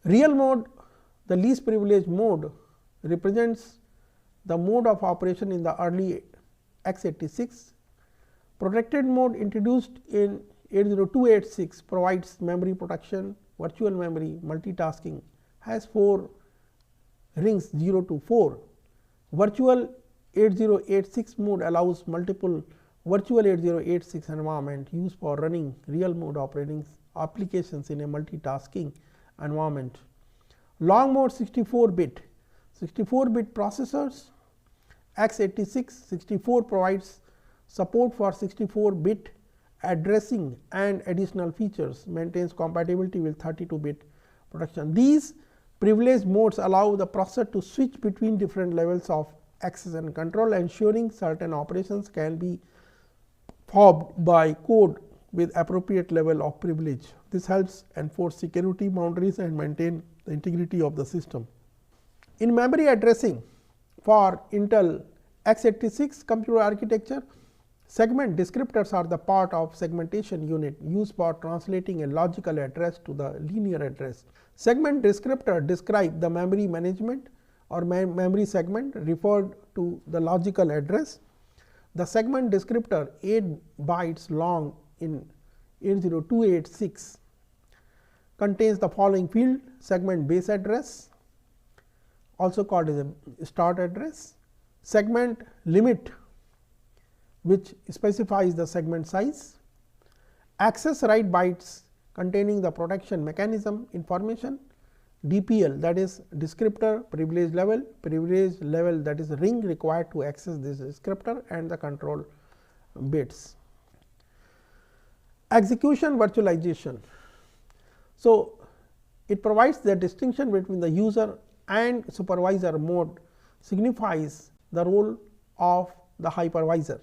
Real mode, the least privileged mode, represents the mode of operation in the early x86. Protected mode, introduced in 80286, provides memory protection, virtual memory, multitasking, has 4 rings 0 to 4. Virtual 8086 mode allows multiple virtual 8086 environment used for running real mode operating applications in a multitasking environment. Long mode, 64-bit. 64-bit processors, x86 64 provides support for 64-bit addressing and additional features, maintains compatibility with 32-bit protection. These privileged modes allow the processor to switch between different levels of access and control, ensuring certain operations can be performed by code with appropriate level of privilege. This helps enforce security boundaries and maintain the integrity of the system. In memory addressing for Intel x86 computer architecture, segment descriptors are the part of segmentation unit used for translating a logical address to the linear address. Segment descriptor describe the memory management or memory segment referred to the logical address. The segment descriptor 8 bytes long in 80286 contains the following field: segment base address, also called as a start address; segment limit, which specifies the segment size; access write bytes containing the protection mechanism information; DPL, that is descriptor privilege level that is ring required to access this descriptor, and the control bits. Execution virtualization. So, it provides the distinction between the user and supervisor mode, signifies the role of the hypervisor.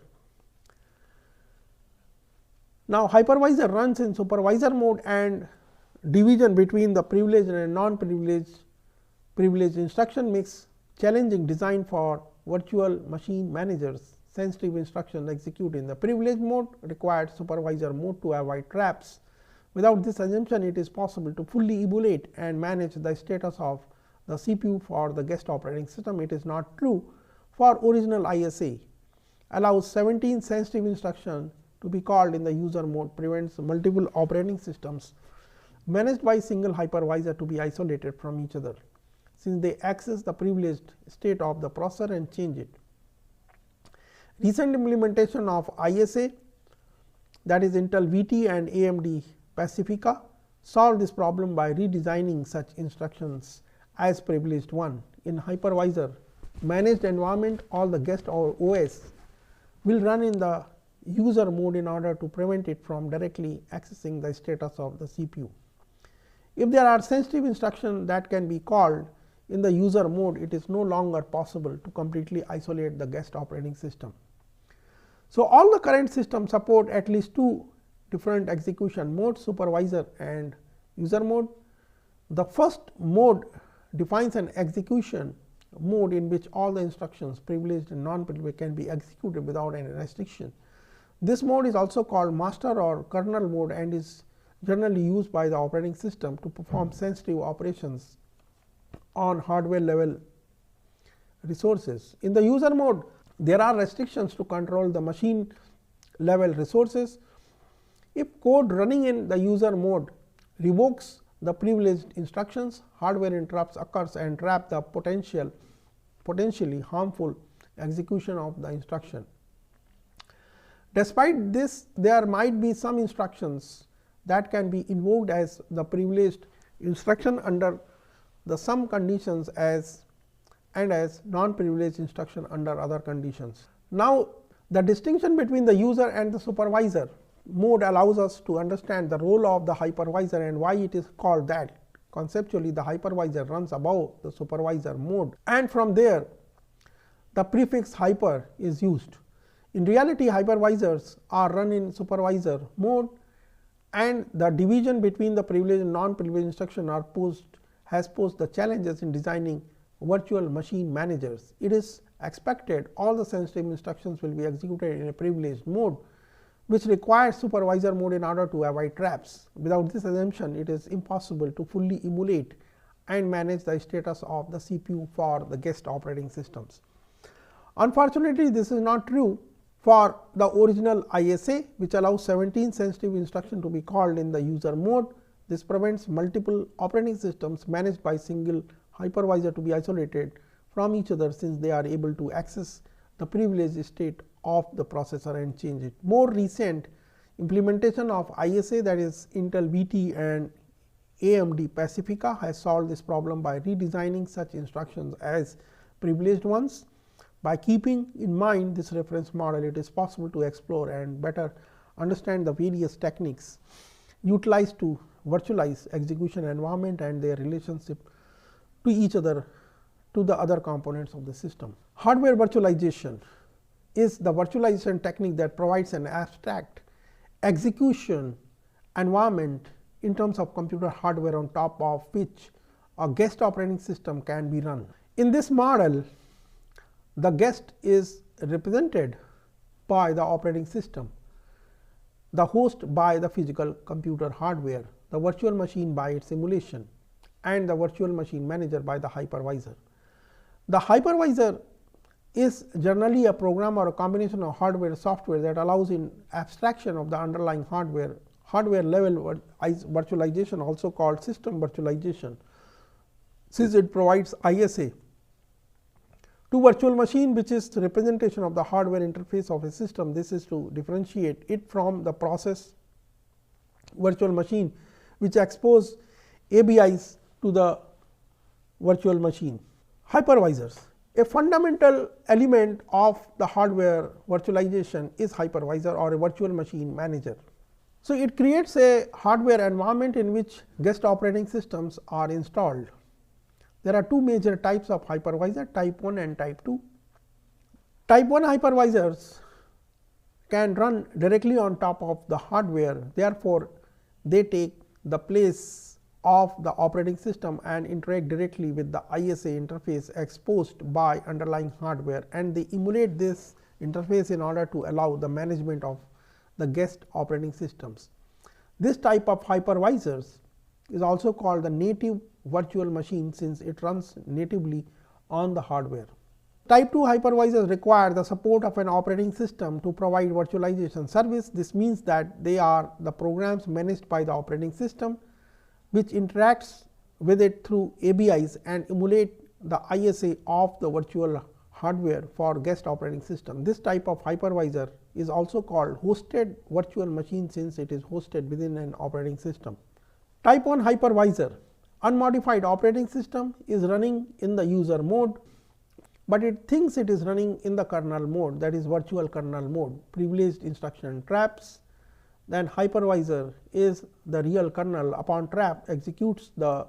Now, hypervisor runs in supervisor mode, and division between the privileged and non-privileged instruction makes challenging design for virtual machine managers. Sensitive instructions execute in the privileged mode required supervisor mode to avoid traps. Without this assumption, it is possible to fully emulate and manage the status of the CPU for the guest operating system. It is not true for original ISA. Allows 17 sensitive instructions to be called in the user mode, prevents multiple operating systems managed by single hypervisor to be isolated from each other, since they access the privileged state of the processor and change it. Recent implementation of ISA, that is Intel VT and AMD Pacifica, solved this problem by redesigning such instructions as privileged one. In hypervisor managed environment, all the guest or OS will run in the user mode in order to prevent it from directly accessing the status of the CPU. If there are sensitive instructions that can be called in the user mode, it is no longer possible to completely isolate the guest operating system. So, all the current systems support at least 2 different execution modes, supervisor and user mode. The first mode defines an execution mode in which all the instructions, privileged and non-privileged, can be executed without any restriction. This mode is also called master or kernel mode and is generally used by the operating system to perform sensitive operations on hardware level resources. In the user mode, There are restrictions to control the machine level resources. If code running in the user mode revokes the privileged instructions, hardware interrupts occurs and trap the potentially harmful execution of the instruction. Despite this, there might be some instructions that can be invoked as the privileged instruction under the some conditions as non-privileged instruction under other conditions. Now, the distinction between the user and the supervisor mode allows us to understand the role of the hypervisor and why it is called that. Conceptually, the hypervisor runs above the supervisor mode, and from there the prefix hyper is used. In reality, hypervisors are run in supervisor mode, and the division between the privileged and non-privileged instruction has posed the challenges in designing virtual machine managers. It is expected all the sensitive instructions will be executed in a privileged mode, which requires supervisor mode in order to avoid traps. Without this assumption, it is impossible to fully emulate and manage the status of the CPU for the guest operating systems. Unfortunately, this is not true for the original ISA, which allows 17 sensitive instructions to be called in the user mode. This prevents multiple operating systems managed by single hypervisor to be isolated from each other, since they are able to access the privileged state of the processor and change it. More recent implementation of ISA, that is Intel VT and AMD Pacifica, has solved this problem by redesigning such instructions as privileged ones. By keeping in mind this reference model, it is possible to explore and better understand the various techniques utilized to virtualize execution environment and their relationship to each other, to the other components of the system. Hardware virtualization is the virtualization technique that provides an abstract execution environment in terms of computer hardware on top of which a guest operating system can be run. In this model, the guest is represented by the operating system, the host by the physical computer hardware, the virtual machine by its simulation, and the virtual machine manager by the hypervisor. The hypervisor is generally a program or a combination of hardware and software that allows in abstraction of the underlying hardware level virtualization, also called system virtualization, since it provides ISA to virtual machine, which is the representation of the hardware interface of a system. This is to differentiate it from the process virtual machine, which expose ABIs to the virtual machine. Hypervisors. A fundamental element of the hardware virtualization is hypervisor or a virtual machine manager. So, it creates a hardware environment in which guest operating systems are installed. There are two major types of hypervisor, type 1 and type 2. Type 1 hypervisors can run directly on top of the hardware, therefore, they take the place of the operating system and interact directly with the ISA interface exposed by underlying hardware, and they emulate this interface in order to allow the management of the guest operating systems. This type of hypervisors is also called the native virtual machine, since it runs natively on the hardware. Type 2 hypervisors require the support of an operating system to provide virtualization service. This means that they are the programs managed by the operating system, which interacts with it through ABIs and emulate the ISA of the virtual hardware for guest operating system. This type of hypervisor is also called hosted virtual machine, since it is hosted within an operating system. Type 1 hypervisor, unmodified operating system, is running in the user mode, but it thinks it is running in the kernel mode, that is virtual kernel mode, privileged instruction traps. Then hypervisor is the real kernel. Upon trap, executes the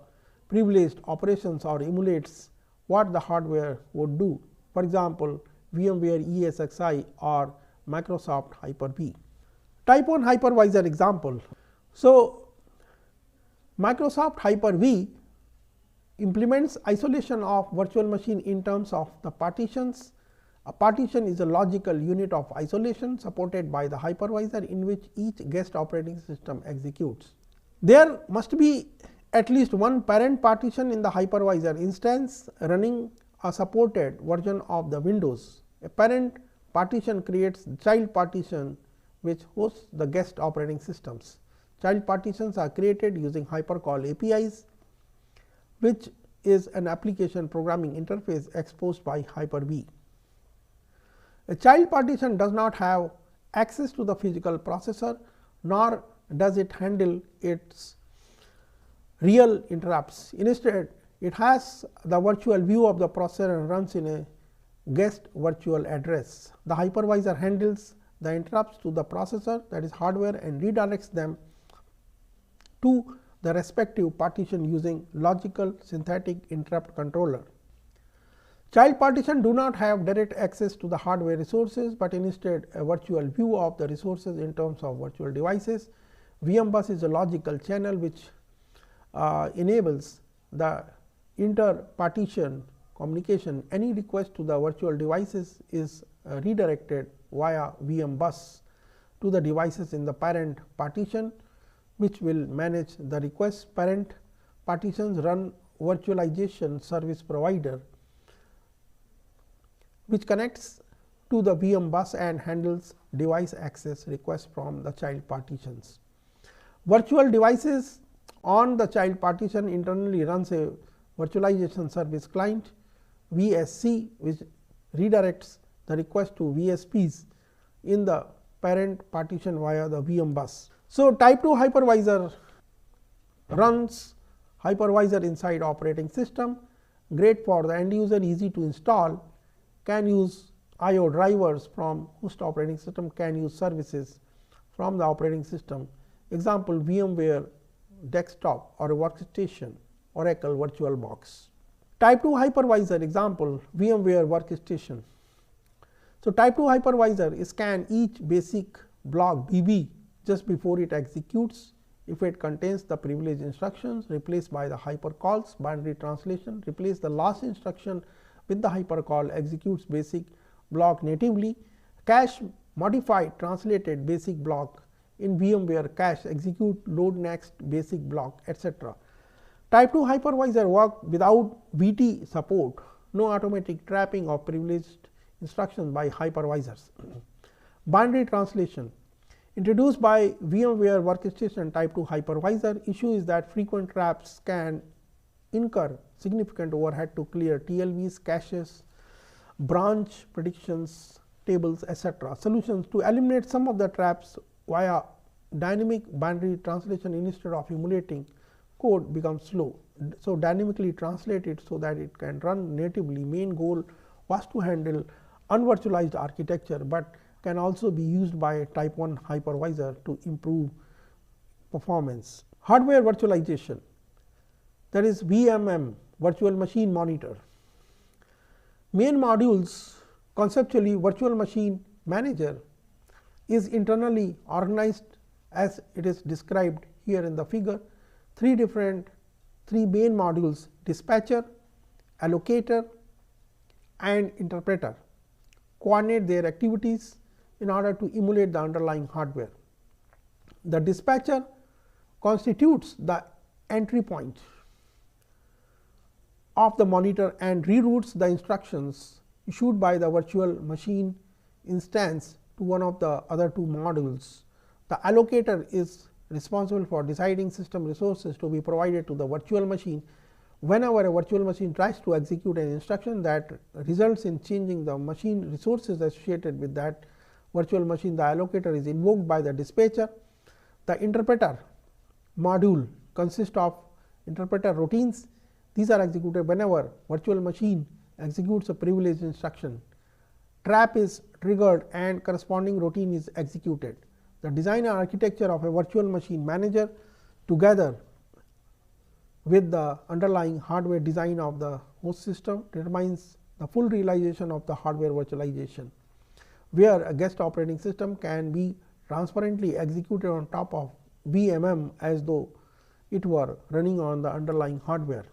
privileged operations or emulates what the hardware would do. For example, VMware ESXi or Microsoft Hyper-V. Type 1 hypervisor example. So, Microsoft Hyper-V implements isolation of virtual machine in terms of the partitions. A partition is a logical unit of isolation supported by the hypervisor in which each guest operating system executes. There must be at least one parent partition in the hypervisor instance running a supported version of the Windows. A parent partition creates child partition which hosts the guest operating systems. Child partitions are created using hypercall APIs, which is an application programming interface exposed by Hyper-V. A child partition does not have access to the physical processor, nor does it handle its real interrupts. Instead, it has the virtual view of the processor and runs in a guest virtual address. The hypervisor handles the interrupts to the processor, that is hardware, and redirects them to the respective partition using logical synthetic interrupt controller. Child partition do not have direct access to the hardware resources, but instead a virtual view of the resources in terms of virtual devices. VM bus is a logical channel which enables the inter-partition communication. Any request to the virtual devices is redirected via VM bus to the devices in the parent partition, which will manage the requests. Parent partitions run virtualization service provider, which connects to the VM bus and handles device access requests from the child partitions. Virtual devices on the child partition internally runs a virtualization service client VSC, which redirects the request to VSPs in the parent partition via the VM bus. So, type 2 hypervisor runs hypervisor inside operating system, great for the end user, easy to install, can use I/O drivers from host operating system, can use services from the operating system. Example, VMware desktop or a workstation, Oracle VirtualBox. Type 2 hypervisor example, VMware workstation. So, type 2 hypervisor scan each basic block BB just before it executes. If it contains the privileged instructions, replaced by the hypercalls, binary translation, replace the last instruction with the hypercall, executes basic block natively, cache modified translated basic block in VMware cache, execute load next basic block, etc. Type 2 hypervisor work without VT support, no automatic trapping of privileged instructions by hypervisors. Binary translation introduced by VMware workstation type 2 hypervisor. Issue is that frequent traps can incur significant overhead to clear TLVs, caches, branch predictions, tables, etc. Solutions to eliminate some of the traps via dynamic binary translation instead of emulating code becomes slow. So, dynamically translate it so that it can run natively. Main goal was to handle unvirtualized architecture, but can also be used by type 1 hypervisor to improve performance. Hardware virtualization, that is VMM, virtual machine monitor. Main modules conceptually virtual machine manager is internally organized as it is described here in the figure. Three main modules: dispatcher, allocator and interpreter coordinate their activities in order to emulate the underlying hardware. The dispatcher constitutes the entry point of the monitor and reroutes the instructions issued by the virtual machine instance to one of the other two modules. The allocator is responsible for deciding system resources to be provided to the virtual machine. Whenever a virtual machine tries to execute an instruction that results in changing the machine resources associated with that virtual machine, the allocator is invoked by the dispatcher. The interpreter module consists of interpreter routines. These are executed whenever virtual machine executes a privileged instruction. Trap is triggered and corresponding routine is executed. The design and architecture of a virtual machine manager together with the underlying hardware design of the host system determines the full realization of the hardware virtualization, where a guest operating system can be transparently executed on top of VMM as though it were running on the underlying hardware.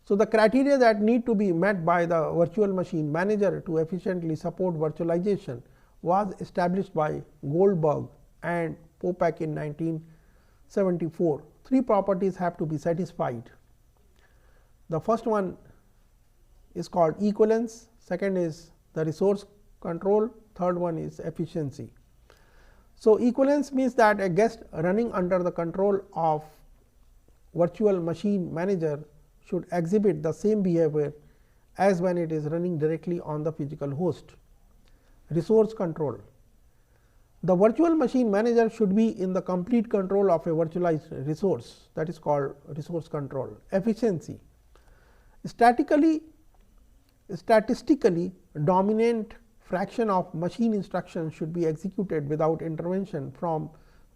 So, the criteria that need to be met by the virtual machine manager to efficiently support virtualization was established by Goldberg and Popek in 1974. Three properties have to be satisfied. The first one is called equivalence, second is the resource control, third one is efficiency. So, equivalence means that a guest running under the control of virtual machine manager should exhibit the same behavior as when it is running directly on the physical host. Resource control. The virtual machine manager should be in the complete control of a virtualized resource, that is called resource control. Efficiency. Statistically dominant fraction of machine instructions should be executed without intervention from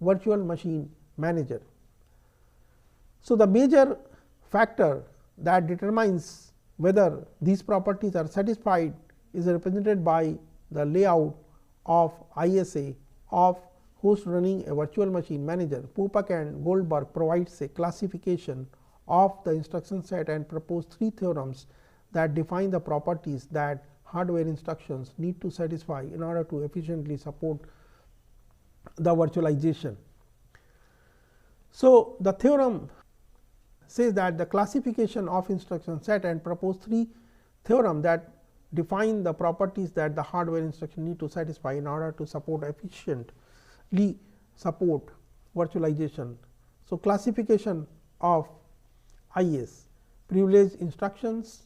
virtual machine manager. So, the major factor that determines whether these properties are satisfied is represented by the layout of ISA of host running a virtual machine manager. Popek and Goldberg provides a classification of the instruction set and propose 3 theorems that define the properties that hardware instructions need to satisfy in order to efficiently support the virtualization. So, the theorem says that the classification of instruction set and propose 3 theorem that define the properties that the hardware instruction need to satisfy in order to support efficiently support virtualization. So, classification of IS: privileged instructions,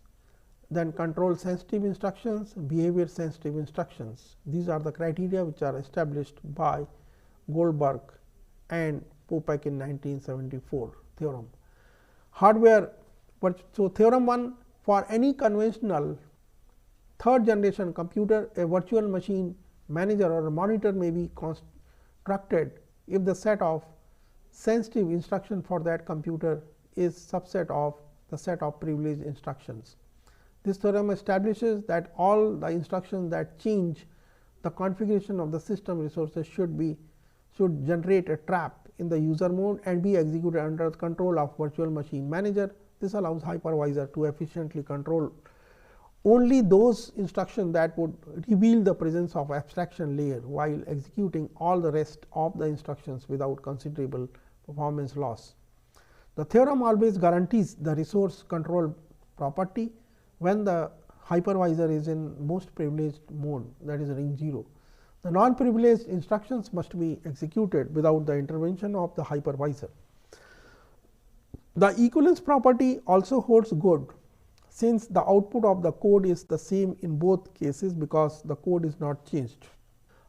then control sensitive instructions, behavior sensitive instructions. These are the criteria which are established by Goldberg and Popek in 1974 theorem. Hardware. So, theorem 1: for any conventional third generation computer, a virtual machine manager or a monitor may be constructed if the set of sensitive instruction for that computer is subset of the set of privileged instructions. This theorem establishes that all the instructions that change the configuration of the system resources should generate a trap in the user mode and be executed under the control of virtual machine manager. This allows hypervisor to efficiently control only those instructions that would reveal the presence of abstraction layer while executing all the rest of the instructions without considerable performance loss. The theorem always guarantees the resource control property when the hypervisor is in most privileged mode, that is ring 0. The non-privileged instructions must be executed without the intervention of the hypervisor. The equivalence property also holds good since the output of the code is the same in both cases because the code is not changed.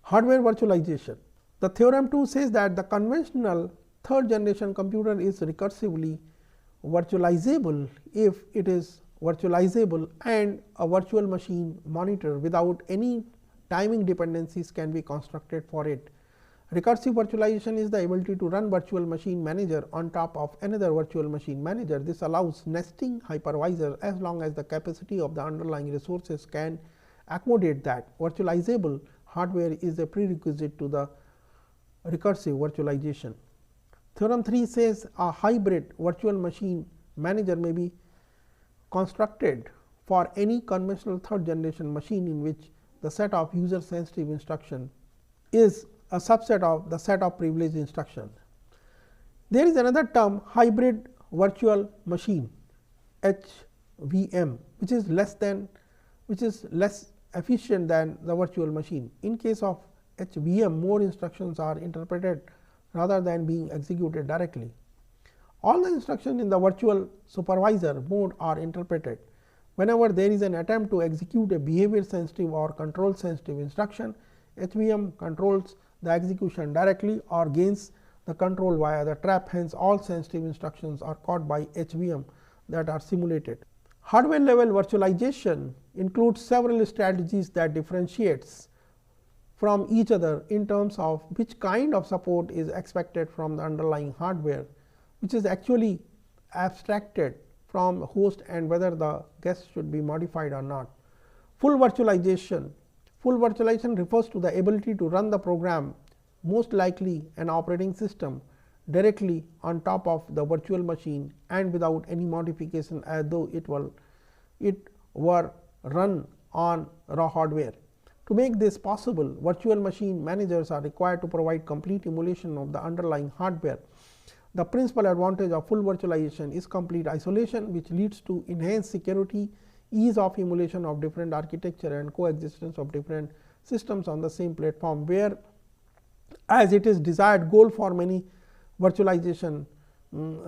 Hardware virtualization. The theorem 2 says that the conventional third generation computer is recursively virtualizable if it is virtualizable and a virtual machine monitor without any timing dependencies can be constructed for it. Recursive virtualization is the ability to run virtual machine manager on top of another virtual machine manager. This allows nesting hypervisor as long as the capacity of the underlying resources can accommodate that. Virtualizable hardware is a prerequisite to the recursive virtualization. Theorem 3 says a hybrid virtual machine manager may be constructed for any conventional third generation machine in which the set of user sensitive instruction is a subset of the set of privileged instruction. There is another term, hybrid virtual machine HVM, which is less efficient than the virtual machine. In case of HVM, more instructions are interpreted rather than being executed directly. All the instructions in the virtual supervisor mode are interpreted. Whenever there is an attempt to execute a behavior sensitive or control sensitive instruction, HVM controls the execution directly or gains the control via the trap. Hence, all sensitive instructions are caught by HVM that are simulated. Hardware level virtualization includes several strategies that differentiates from each other in terms of which kind of support is expected from the underlying hardware, which is actually abstracted from host and whether the guest should be modified or not. Full virtualization. Full virtualization refers to the ability to run the program, most likely an operating system, directly on top of the virtual machine and without any modification as though it were run on raw hardware. To make this possible, virtual machine managers are required to provide complete emulation of the underlying hardware. The principal advantage of full virtualization is complete isolation, which leads to enhanced security, ease of emulation of different architecture and coexistence of different systems on the same platform, where as it is desired goal for many virtualization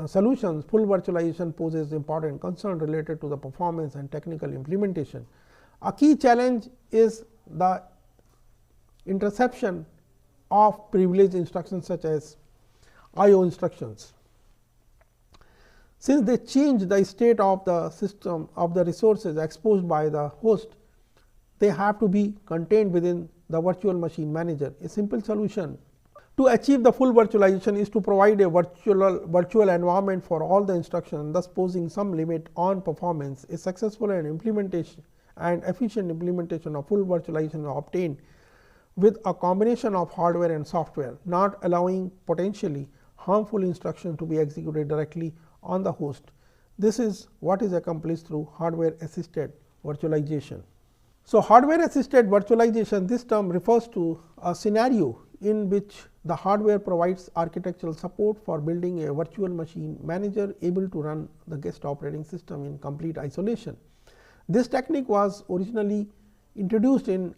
solutions, full virtualization poses important concern related to the performance and technical implementation. A key challenge is the interception of privileged instructions such as I/O instructions. Since they change the state of the system of the resources exposed by the host, they have to be contained within the virtual machine manager. A simple solution to achieve the full virtualization is to provide a virtual environment for all the instructions, thus posing some limit on performance. A successful implementation and efficient implementation of full virtualization is obtained with a combination of hardware and software, not allowing potentially harmful instructions to be executed directly on the host. This is what is accomplished through hardware assisted virtualization. So, hardware assisted virtualization, this term refers to a scenario in which the hardware provides architectural support for building a virtual machine manager able to run the guest operating system in complete isolation. This technique was originally introduced in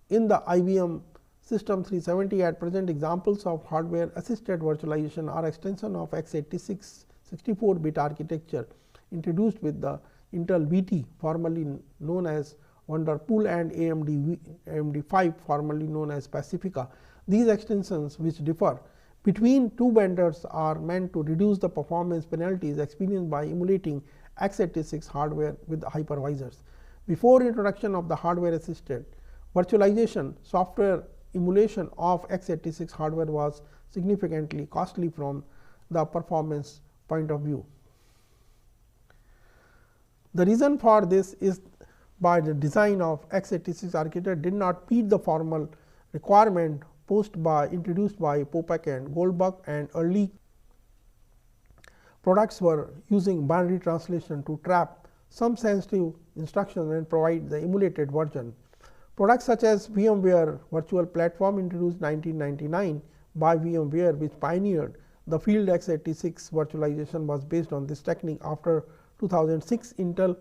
the IBM System 370. At present, examples of hardware assisted virtualization are extension of x86 64-bit architecture introduced with the Intel VT, formerly known as Wonderpool, and AMD 5, formerly known as Pacifica. These extensions, which differ between two vendors, are meant to reduce the performance penalties experienced by emulating x86 hardware with hypervisors. Before introduction of the hardware assisted virtualization, software emulation of x86 hardware was significantly costly from the performance point of view. The reason for this is by the design of x86 architecture did not meet the formal requirement introduced by Popek and Goldbach, and early products were using binary translation to trap some sensitive instructions and provide the emulated version. Products such as VMware Virtual Platform, introduced 1999 by VMware, which pioneered the field x86 virtualization, was based on this technique. After 2006, Intel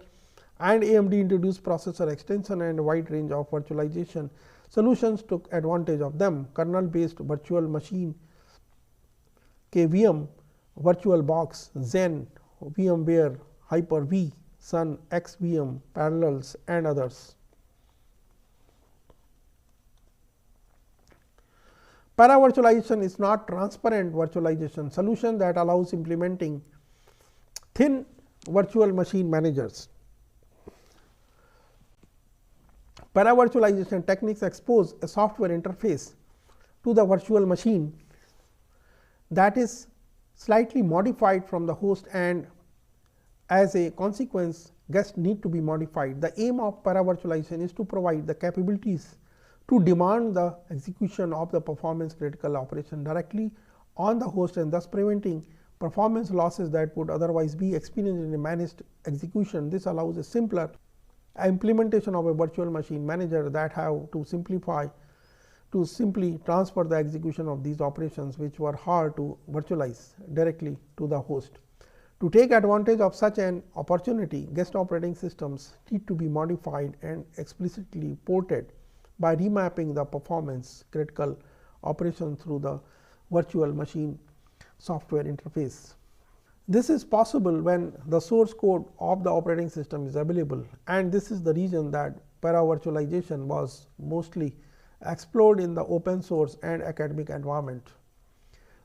and AMD introduced processor extension and a wide range of virtualization solutions took advantage of them. Kernel based virtual machine, KVM, VirtualBox, Zen, VMware Hyper-V, Sun, XVM, Parallels, and others. Para-virtualization is not transparent virtualization solution that allows implementing thin virtual machine managers. Para-virtualization techniques expose a software interface to the virtual machine that is slightly modified from the host, and as a consequence guests need to be modified. The aim of para-virtualization is to provide the capabilities to demand the execution of the performance critical operation directly on the host, and thus preventing performance losses that would otherwise be experienced in a managed execution. This allows a simpler implementation of a virtual machine manager that have to simply transfer the execution of these operations, which were hard to virtualize directly to the host. To take advantage of such an opportunity, guest operating systems need to be modified and explicitly ported by remapping the performance critical operation through the virtual machine software interface. This is possible when the source code of the operating system is available, and this is the reason that para-virtualization was mostly explored in the open source and academic environment.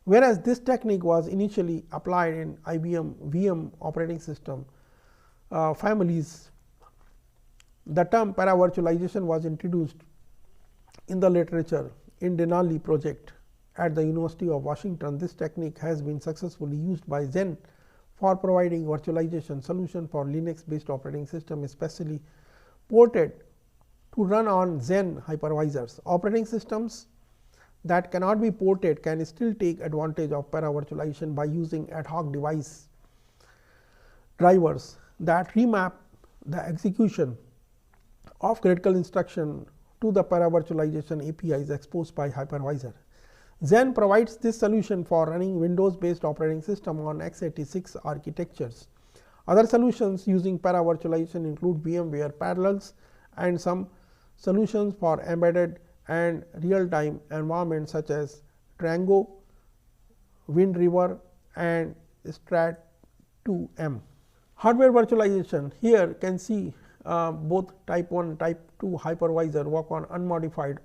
Whereas this technique was initially applied in IBM VM operating system families, the term para-virtualization was introduced in the literature in Denali project at the University of Washington. This technique has been successfully used by Zen for providing virtualization solution for Linux based operating system, especially ported to run on Zen hypervisors. Operating systems that cannot be ported can still take advantage of para-virtualization by using ad hoc device drivers that remap the execution of critical instruction to the para-virtualization APIs exposed by hypervisor. Zen provides this solution for running Windows based operating system on x86 architectures. Other solutions using para-virtualization include VMware Parallels and some solutions for embedded and real-time environments such as Django, Wind River and Strat2M. Hardware virtualization, here can see both type 1 type 2 hypervisor work on unmodified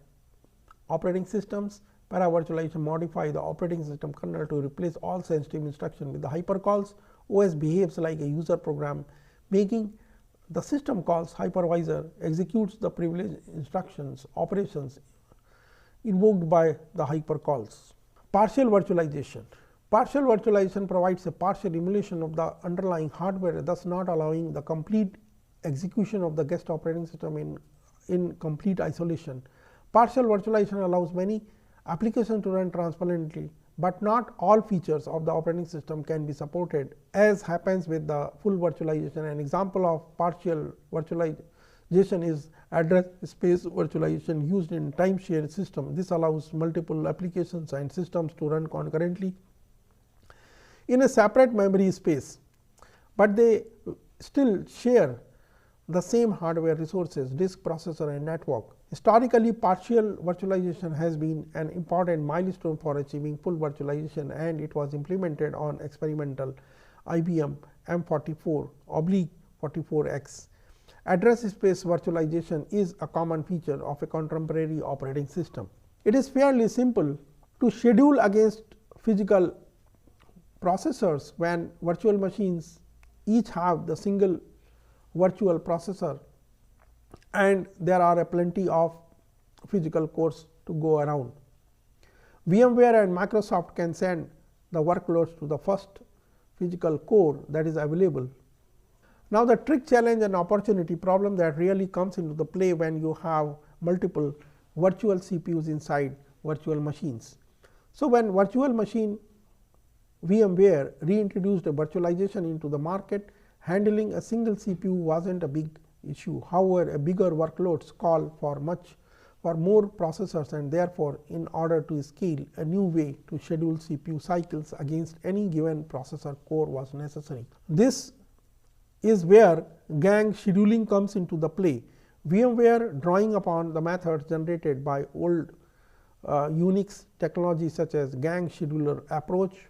operating systems. Para-virtualization modify the operating system kernel to replace all sensitive instructions with the hypercalls. OS behaves like a user program, making the system calls hypervisor executes the privileged instructions operations invoked by the hypercalls. Partial virtualization. Partial virtualization provides a partial emulation of the underlying hardware, thus not allowing the complete execution of the guest operating system in complete isolation. Partial virtualization allows many applications to run transparently, but not all features of the operating system can be supported, as happens with the full virtualization. An example of partial virtualization is address space virtualization used in timeshare system. This allows multiple applications and systems to run concurrently in a separate memory space, but they still share the same hardware resources, disk, processor and network. Historically, partial virtualization has been an important milestone for achieving full virtualization, and it was implemented on experimental IBM M44/44X. Address space virtualization is a common feature of a contemporary operating system. It is fairly simple to schedule against physical processors when virtual machines each have the single virtual processor and there are plenty of physical cores to go around. VMware and Microsoft can send the workloads to the first physical core that is available. Now, the trick, challenge and opportunity problem that really comes into the play when you have multiple virtual CPUs inside virtual machines. So, when virtual machine VMware reintroduced a virtualization into the market, handling a single CPU wasn't a big issue. However, a bigger workloads call for more processors, and therefore, in order to scale, a new way to schedule CPU cycles against any given processor core was necessary. This is where gang scheduling comes into the play. VMware, drawing upon the methods generated by old Unix technology such as gang scheduler approach.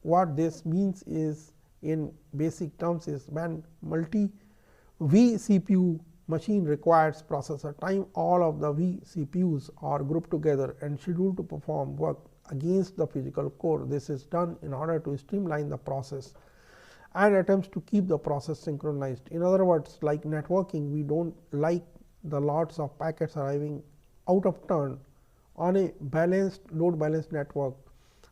What this means is, in basic terms, is when multi V CPU machine requires processor time, all of the V CPUs are grouped together and scheduled to perform work against the physical core. This is done in order to streamline the process and attempts to keep the process synchronized. In other words, like networking, we don't like the lots of packets arriving out of turn. On a balanced load balanced network,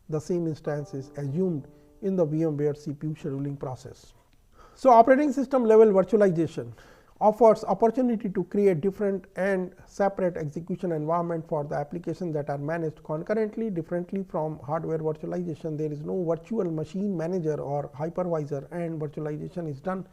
the same instance is assumed in the VMware CPU scheduling process. So, operating system level virtualization offers opportunity to create different and separate execution environment for the applications that are managed concurrently. Differently from hardware virtualization, there is no virtual machine manager or hypervisor, and virtualization is done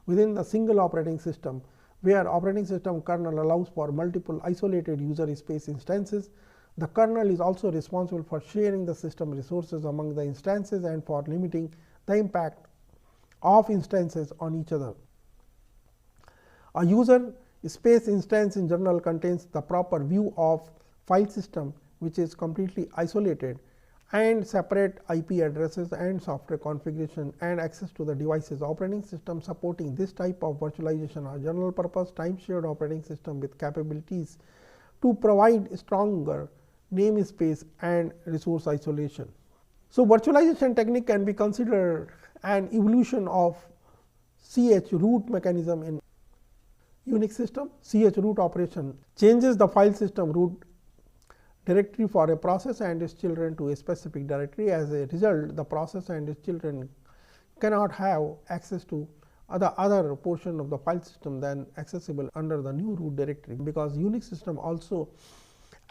within the single operating system, where operating system kernel allows for multiple isolated user space instances. The kernel is also responsible for sharing the system resources among the instances and for limiting the impact of instances on each other. A user space instance in general contains the proper view of file system, which is completely isolated, and separate IP addresses and software configuration and access to the devices. Operating system supporting this type of virtualization are general purpose time shared operating system with capabilities to provide stronger namespace and resource isolation. So, virtualization technique can be considered an evolution of chroot mechanism in Unix system. Chroot operation changes the file system root directory for a process and its children to a specific directory. As a result, the process and its children cannot have access to other portion of the file system than accessible under the new root directory, because Unix system also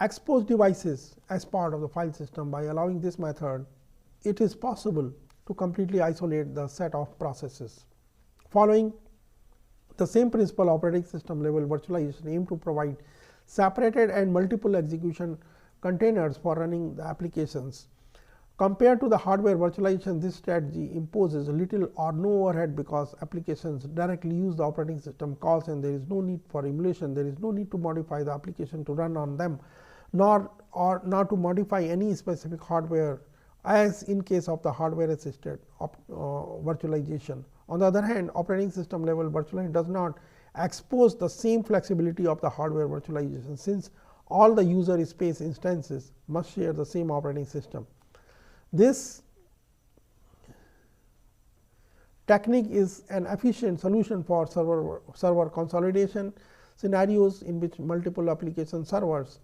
expose devices as part of the file system. By allowing this method, it is possible to completely isolate the set of processes. Following the same principle, operating system level virtualization aim to provide separated and multiple execution containers for running the applications. Compared to the hardware virtualization, this strategy imposes little or no overhead because applications directly use the operating system calls and there is no need for emulation. There is no need to modify the application to run on them, nor to modify any specific hardware, as in case of the hardware assisted virtualization. On the other hand, operating system level virtualization does not expose the same flexibility of the hardware virtualization, since all the user space instances must share the same operating system. This technique is an efficient solution for server consolidation scenarios in which multiple application servers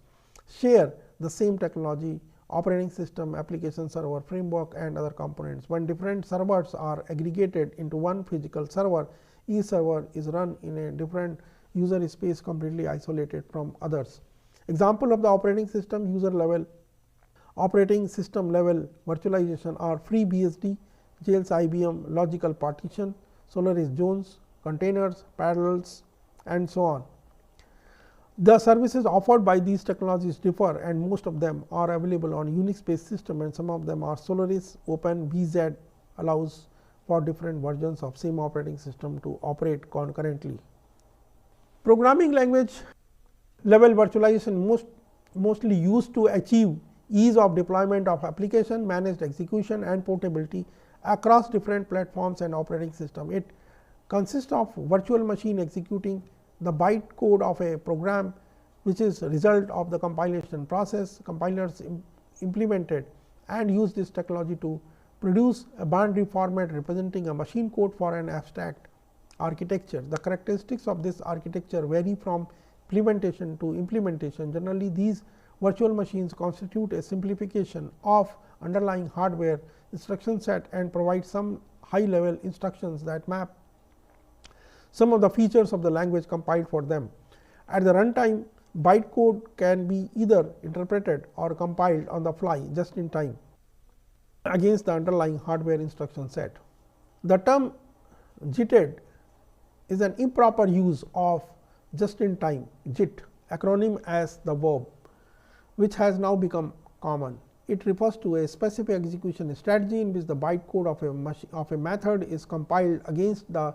share the same technology, operating system, application server framework and other components. When different servers are aggregated into one physical server, each server is run in a different user space completely isolated from others. Example of the operating system level virtualization are FreeBSD, Jails IBM logical partition, Solaris Jones, containers, parallels and so on. The services offered by these technologies differ and most of them are available on Unix based system and some of them are Solaris, Open, VZ allows for different versions of same operating system to operate concurrently. Programming language level virtualization mostly used to achieve ease of deployment of application, managed execution and portability across different platforms and operating system. It consists of virtual machine executing the byte code of a program, which is a result of the compilation process. Compilers implemented and use this technology to produce a binary format representing a machine code for an abstract architecture. The characteristics of this architecture vary from implementation to implementation. Generally, these virtual machines constitute a simplification of underlying hardware instruction set and provide some high level instructions that map some of the features of the language compiled for them. At the runtime, byte code can be either interpreted or compiled on the fly just in time against the underlying hardware instruction set. The term JITed is an improper use of just in time JIT, acronym as the verb, which has now become common. It refers to a specific execution strategy in which the byte code of a method is compiled against the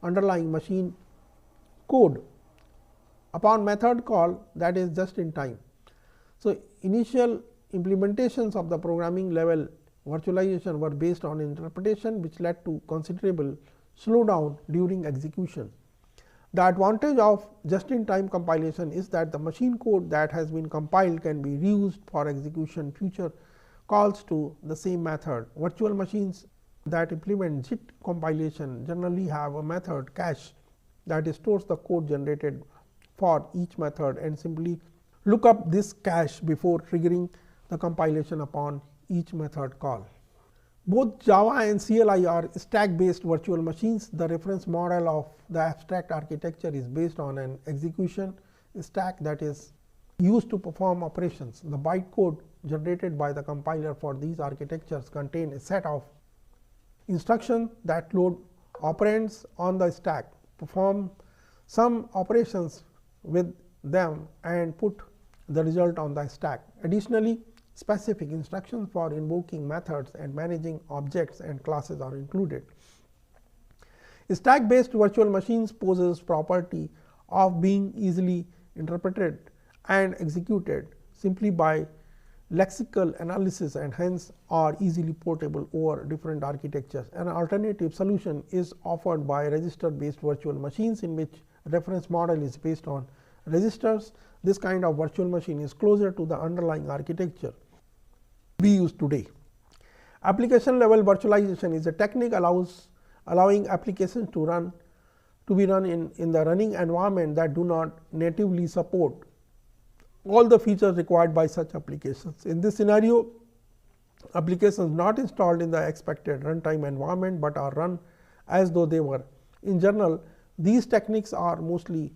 underlying machine code upon method call, that is just in time. So, initial implementations of the programming level virtualization were based on interpretation, which led to considerable slowdown during execution. The advantage of just in time compilation is that the machine code that has been compiled can be reused for execution future calls to the same method. Virtual machines that implement JIT compilation generally have a method cache that stores the code generated for each method and simply look up this cache before triggering the compilation upon each method call. Both Java and CLI are stack based virtual machines. The reference model of the abstract architecture is based on an execution stack that is used to perform operations. The byte code generated by the compiler for these architectures contain a set of instructions that load operands on the stack, perform some operations with them and put the result on the stack. Additionally, specific instructions for invoking methods and managing objects and classes are included. Stack based virtual machines poses property of being easily interpreted and executed simply by lexical analysis and hence are easily portable over different architectures. An alternative solution is offered by register based virtual machines, in which reference model is based on registers. This kind of virtual machine is closer to the underlying architecture we use today. Application level virtualization is a technique allowing applications to be run in the running environment that do not natively support all the features required by such applications. In this scenario, applications not installed in the expected runtime environment, but are run as though they were. In general, these techniques are mostly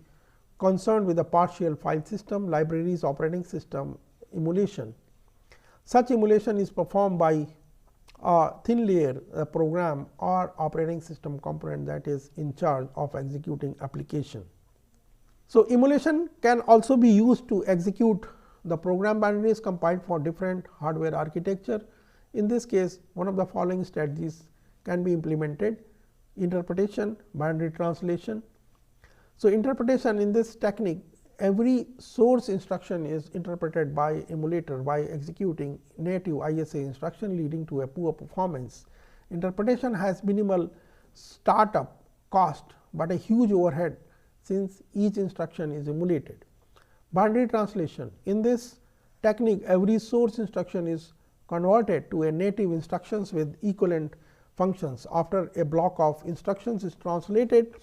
concerned with the partial file system, libraries, operating system emulation. Such emulation is performed by a thin layer program or operating system component that is in charge of executing application. So, emulation can also be used to execute the program binaries compiled for different hardware architecture. In this case, one of the following strategies can be implemented: interpretation, binary translation. So, interpretation, in this technique, every source instruction is interpreted by emulator by executing native ISA instruction, leading to a poor performance. Interpretation has minimal startup cost, but a huge overhead since each instruction is emulated. Binary translation: in this technique, every source instruction is converted to a native instructions with equivalent functions. After a block of instructions is translated,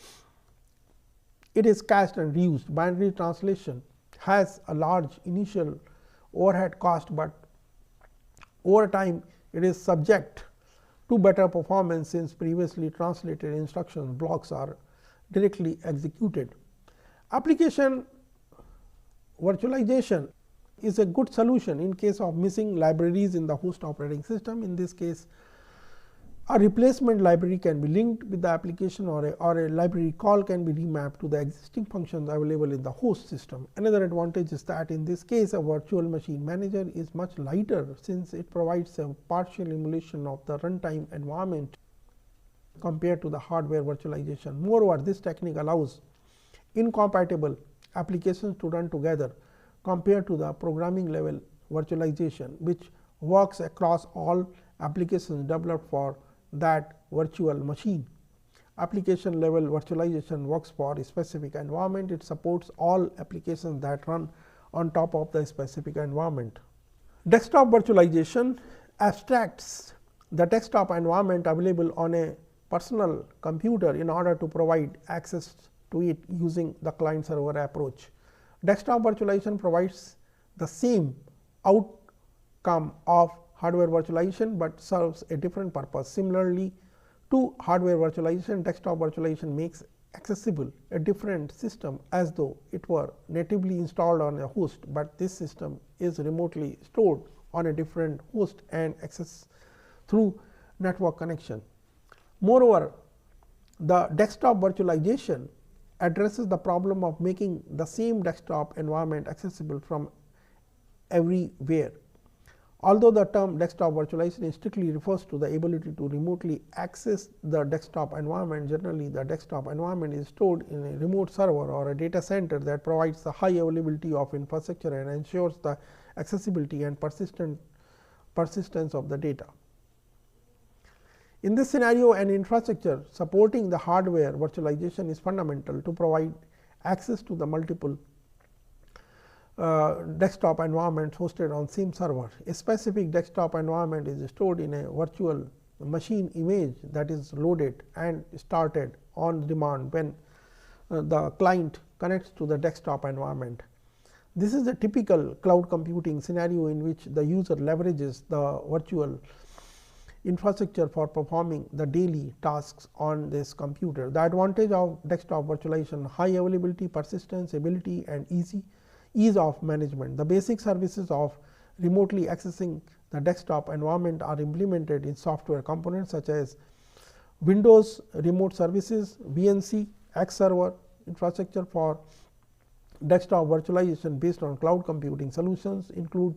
it is cached and reused. Binary translation has a large initial overhead cost, but over time it is subject to better performance since previously translated instruction blocks are directly executed. Application virtualization is a good solution in case of missing libraries in the host operating system. In this case, a replacement library can be linked with the application, or a library call can be remapped to the existing functions available in the host system. Another advantage is that in this case, a virtual machine manager is much lighter since it provides a partial emulation of the runtime environment compared to the hardware virtualization. Moreover, this technique allows incompatible applications to run together compared to the programming level virtualization, which works across all applications developed for that virtual machine. Application level virtualization works for a specific environment. It supports all applications that run on top of the specific environment. Desktop virtualization abstracts the desktop environment available on a personal computer in order to provide access to it using the client server approach. Desktop virtualization provides the same outcome of hardware virtualization, but serves a different purpose. Similarly to hardware virtualization, desktop virtualization makes accessible a different system as though it were natively installed on a host, but this system is remotely stored on a different host and accessed through network connection. Moreover, the desktop virtualization addresses the problem of making the same desktop environment accessible from everywhere. Although the term desktop virtualization strictly refers to the ability to remotely access the desktop environment, generally the desktop environment is stored in a remote server or a data center that provides the high availability of infrastructure and ensures the accessibility and persistence of the data. In this scenario, an infrastructure supporting the hardware virtualization is fundamental to provide access to the multiple desktop environments hosted on same server. A specific desktop environment is stored in a virtual machine image that is loaded and started on demand when the client connects to the desktop environment. This is a typical cloud computing scenario in which the user leverages the virtual infrastructure for performing the daily tasks on this computer. The advantage of desktop virtualization: high availability, persistence, ability, and ease of management. The basic services of remotely accessing the desktop environment are implemented in software components such as Windows Remote Services, VNC, X Server infrastructure. For desktop virtualization based on cloud computing solutions include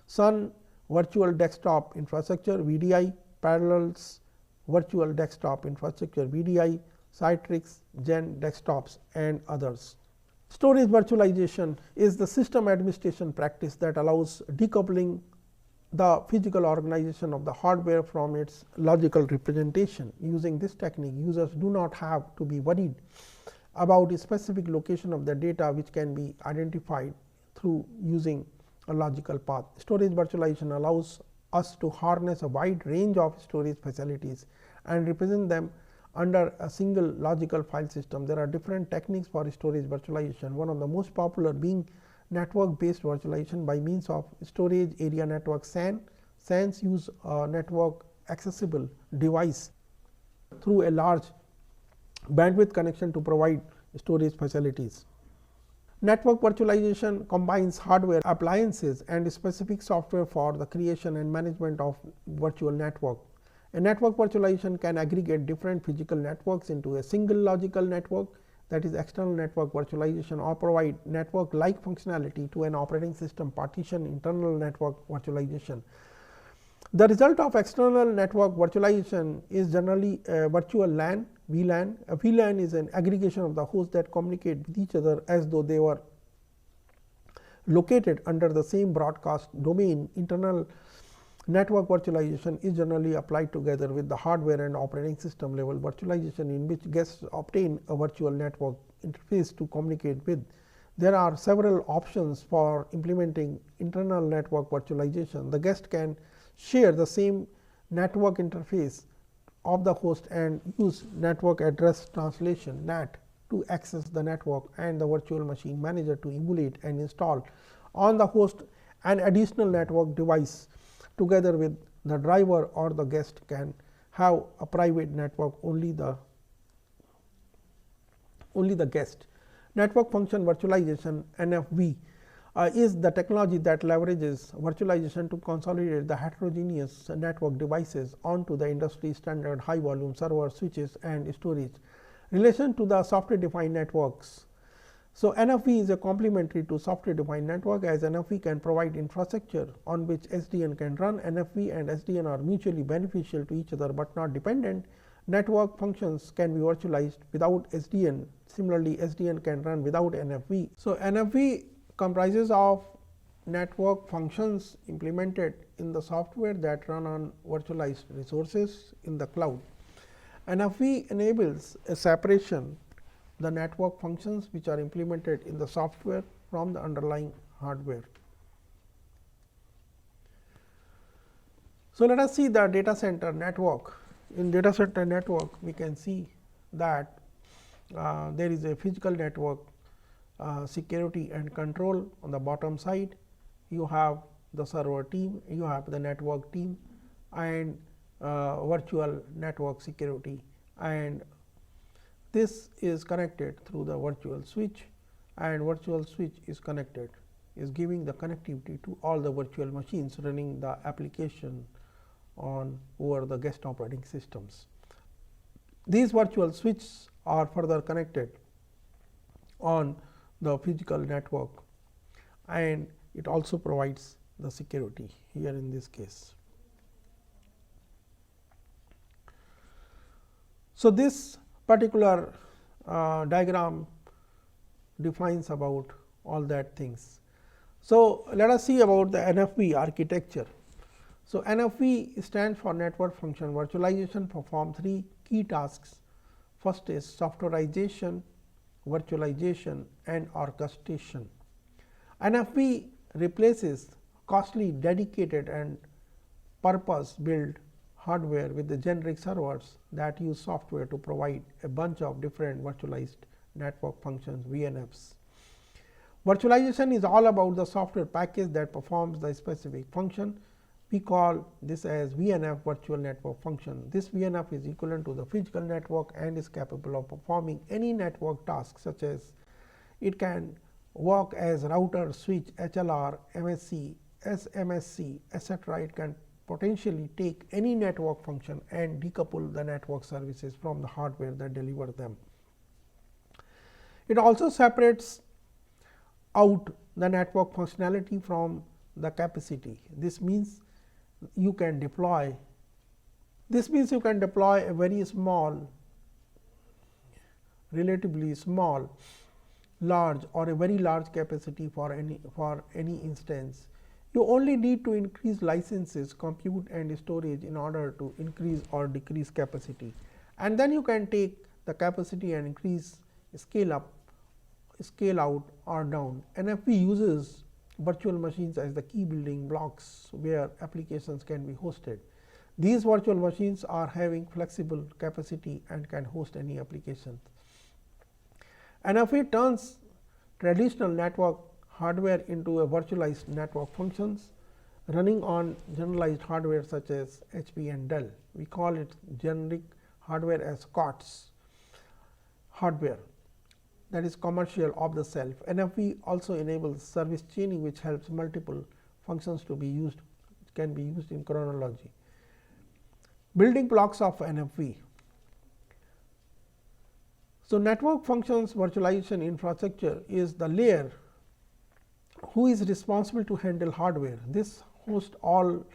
Sun Virtual Desktop Infrastructure VDI, Parallels Virtual Desktop Infrastructure VDI, Citrix, Gen Desktops, and others. Storage virtualization is the system administration practice that allows decoupling the physical organization of the hardware from its logical representation. Using this technique, users do not have to be worried about a specific location of the data, which can be identified through using a logical path. Storage virtualization allows us to harness a wide range of storage facilities and represent them under a single logical file system. There are different techniques for storage virtualization, one of the most popular being network based virtualization by means of storage area network SAN. SANs use a network accessible device through a large bandwidth connection to provide storage facilities. Network virtualization combines hardware appliances and specific software for the creation and management of virtual network. A network virtualization can aggregate different physical networks into a single logical network, that is external network virtualization, or provide network-like functionality to an operating system partition, internal network virtualization. The result of external network virtualization is generally a virtual LAN, VLAN. A VLAN is an aggregation of the hosts that communicate with each other as though they were located under the same broadcast domain. Internal network virtualization is generally applied together with the hardware and operating system level virtualization, in which guests obtain a virtual network interface to communicate with. There are several options for implementing internal network virtualization. The guest can share the same network interface of the host and use network address translation (NAT) to access the network, and the virtual machine manager to emulate and install on the host an additional network device. Together with the driver or the guest can have a private network only the guest. Network function virtualization (NFV) is the technology that leverages virtualization to consolidate the heterogeneous network devices onto the industry standard high volume server, switches and storage. Relation to the software defined networks. So, NFV is a complementary to software defined network, as NFV can provide infrastructure on which SDN can run. NFV and SDN are mutually beneficial to each other, but not dependent. Network functions can be virtualized without SDN. Similarly, SDN can run without NFV. So, NFV comprises of network functions implemented in the software that run on virtualized resources in the cloud. NFV enables a separation the network functions which are implemented in the software from the underlying hardware. So, let us see the data center network. In data center network, we can see that there is a physical network security and control on the bottom side. You have the server team, you have the network team, and virtual network security, and this is connected through the virtual switch, and virtual switch is giving the connectivity to all the virtual machines running the application on over the guest operating systems. These virtual switches are further connected on the physical network, and it also provides the security here in this case. So, this particular diagram defines about all that things. So, let us see about the NFV architecture. So, NFV stands for network function virtualization, perform three key tasks. First is softwareization, virtualization and orchestration. NFV replaces costly dedicated and purpose built hardware with the generic servers that use software to provide a bunch of different virtualized network functions (VNFs). Virtualization is all about the software package that performs the specific function. We call this as VNF, virtual network function. This VNF is equivalent to the physical network and is capable of performing any network task, such as it can work as router, switch, HLR, MSC, SMSC, etc. It can potentially take any network function and decouple the network services from the hardware that deliver them. It also separates out the network functionality from the capacity. This means you can deploy a very small, relatively small, large or a very large capacity for any instance. You only need to increase licenses, compute and storage in order to increase or decrease capacity, and then you can take the capacity and increase, scale up, scale out or down. NFV uses virtual machines as the key building blocks where applications can be hosted. These virtual machines are having flexible capacity and can host any application. NFV turns traditional network hardware into a virtualized network functions running on generalized hardware such as HP and Dell. We call it generic hardware as COTS hardware, that is commercial off the shelf. NFV also enables service chaining, which helps multiple functions to be used, can be used in chronology. Building blocks of NFV. So, network functions virtualization infrastructure is the layer who is responsible to handle hardware. This hosts all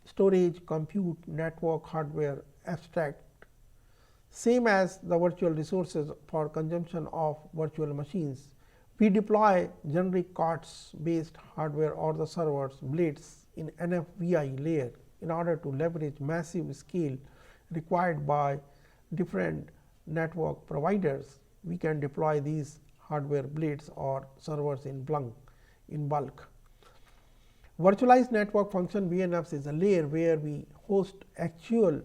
storage, compute, network, hardware, abstract, same as the virtual resources for consumption of virtual machines. We deploy generic COTS based hardware or the servers blades in NFVI layer in order to leverage massive scale required by different network providers. We can deploy these hardware blades or servers in bulk. Virtualized network function VNFs is a layer where we host actual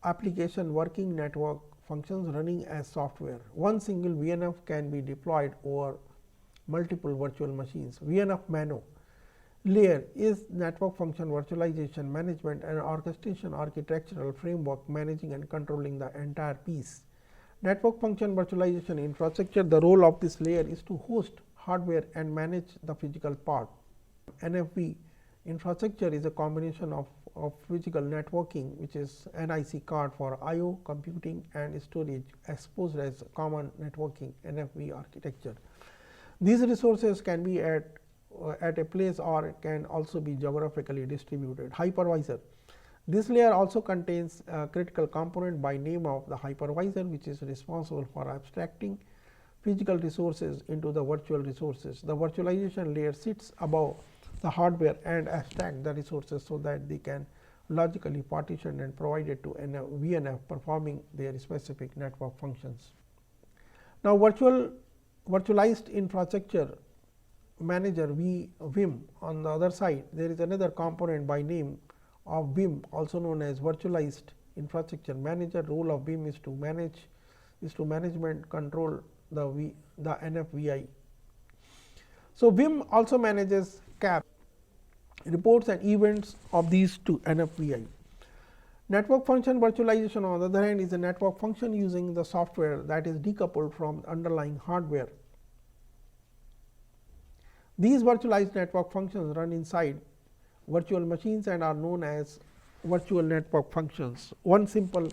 application working network functions running as software. One single VNF can be deployed over multiple virtual machines. VNF Mano layer is network function virtualization management and orchestration architectural framework managing and controlling the entire piece. Network function virtualization infrastructure, the role of this layer is to host hardware and manage the physical part. NFV infrastructure is a combination of physical networking, which is NIC card for I/O, computing and storage exposed as common networking NFV architecture. These resources can be at a place or can also be geographically distributed. Hypervisor. This layer also contains a critical component by name of the hypervisor, which is responsible for abstracting physical resources into the virtual resources. The virtualization layer sits above the hardware and abstract the resources so that they can logically partition and provided to VNF performing their specific network functions. Now, virtualized infrastructure manager VIM. On the other side, there is another component by name of VIM, also known as virtualized infrastructure manager. Role of VIM is to management control the NFVI. So, VIM also manages CAP reports and events of these to NFVI. Network function virtualization, on the other hand, is a network function using the software that is decoupled from underlying hardware. These virtualized network functions run inside virtual machines and are known as virtual network functions. One single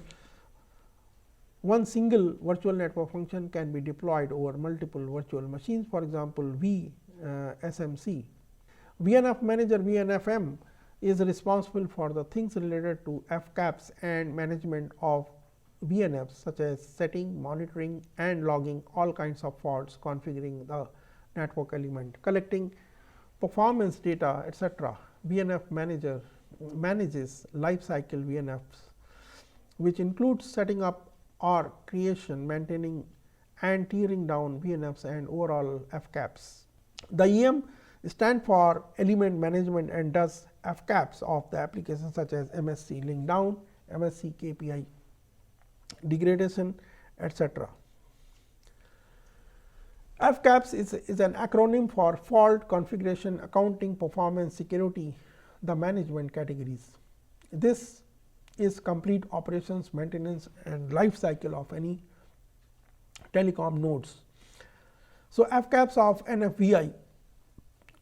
virtual network function can be deployed over multiple virtual machines. For example, VSMC. VNF manager VNFM is responsible for the things related to FCAPs and management of VNFs, such as setting, monitoring and logging all kinds of faults, configuring the network element, collecting performance data, etc. VNF manager manages lifecycle VNFs, which includes setting up or creation, maintaining and tearing down VNFs and overall FCAPs. The EM stand for element management and does FCAPs of the applications such as MSC link down, MSC KPI degradation, etc. FCAPs is an acronym for fault, configuration, accounting, performance, security, the management categories. This is complete operations, maintenance and life cycle of any telecom nodes. So, FCAPs of NFVI,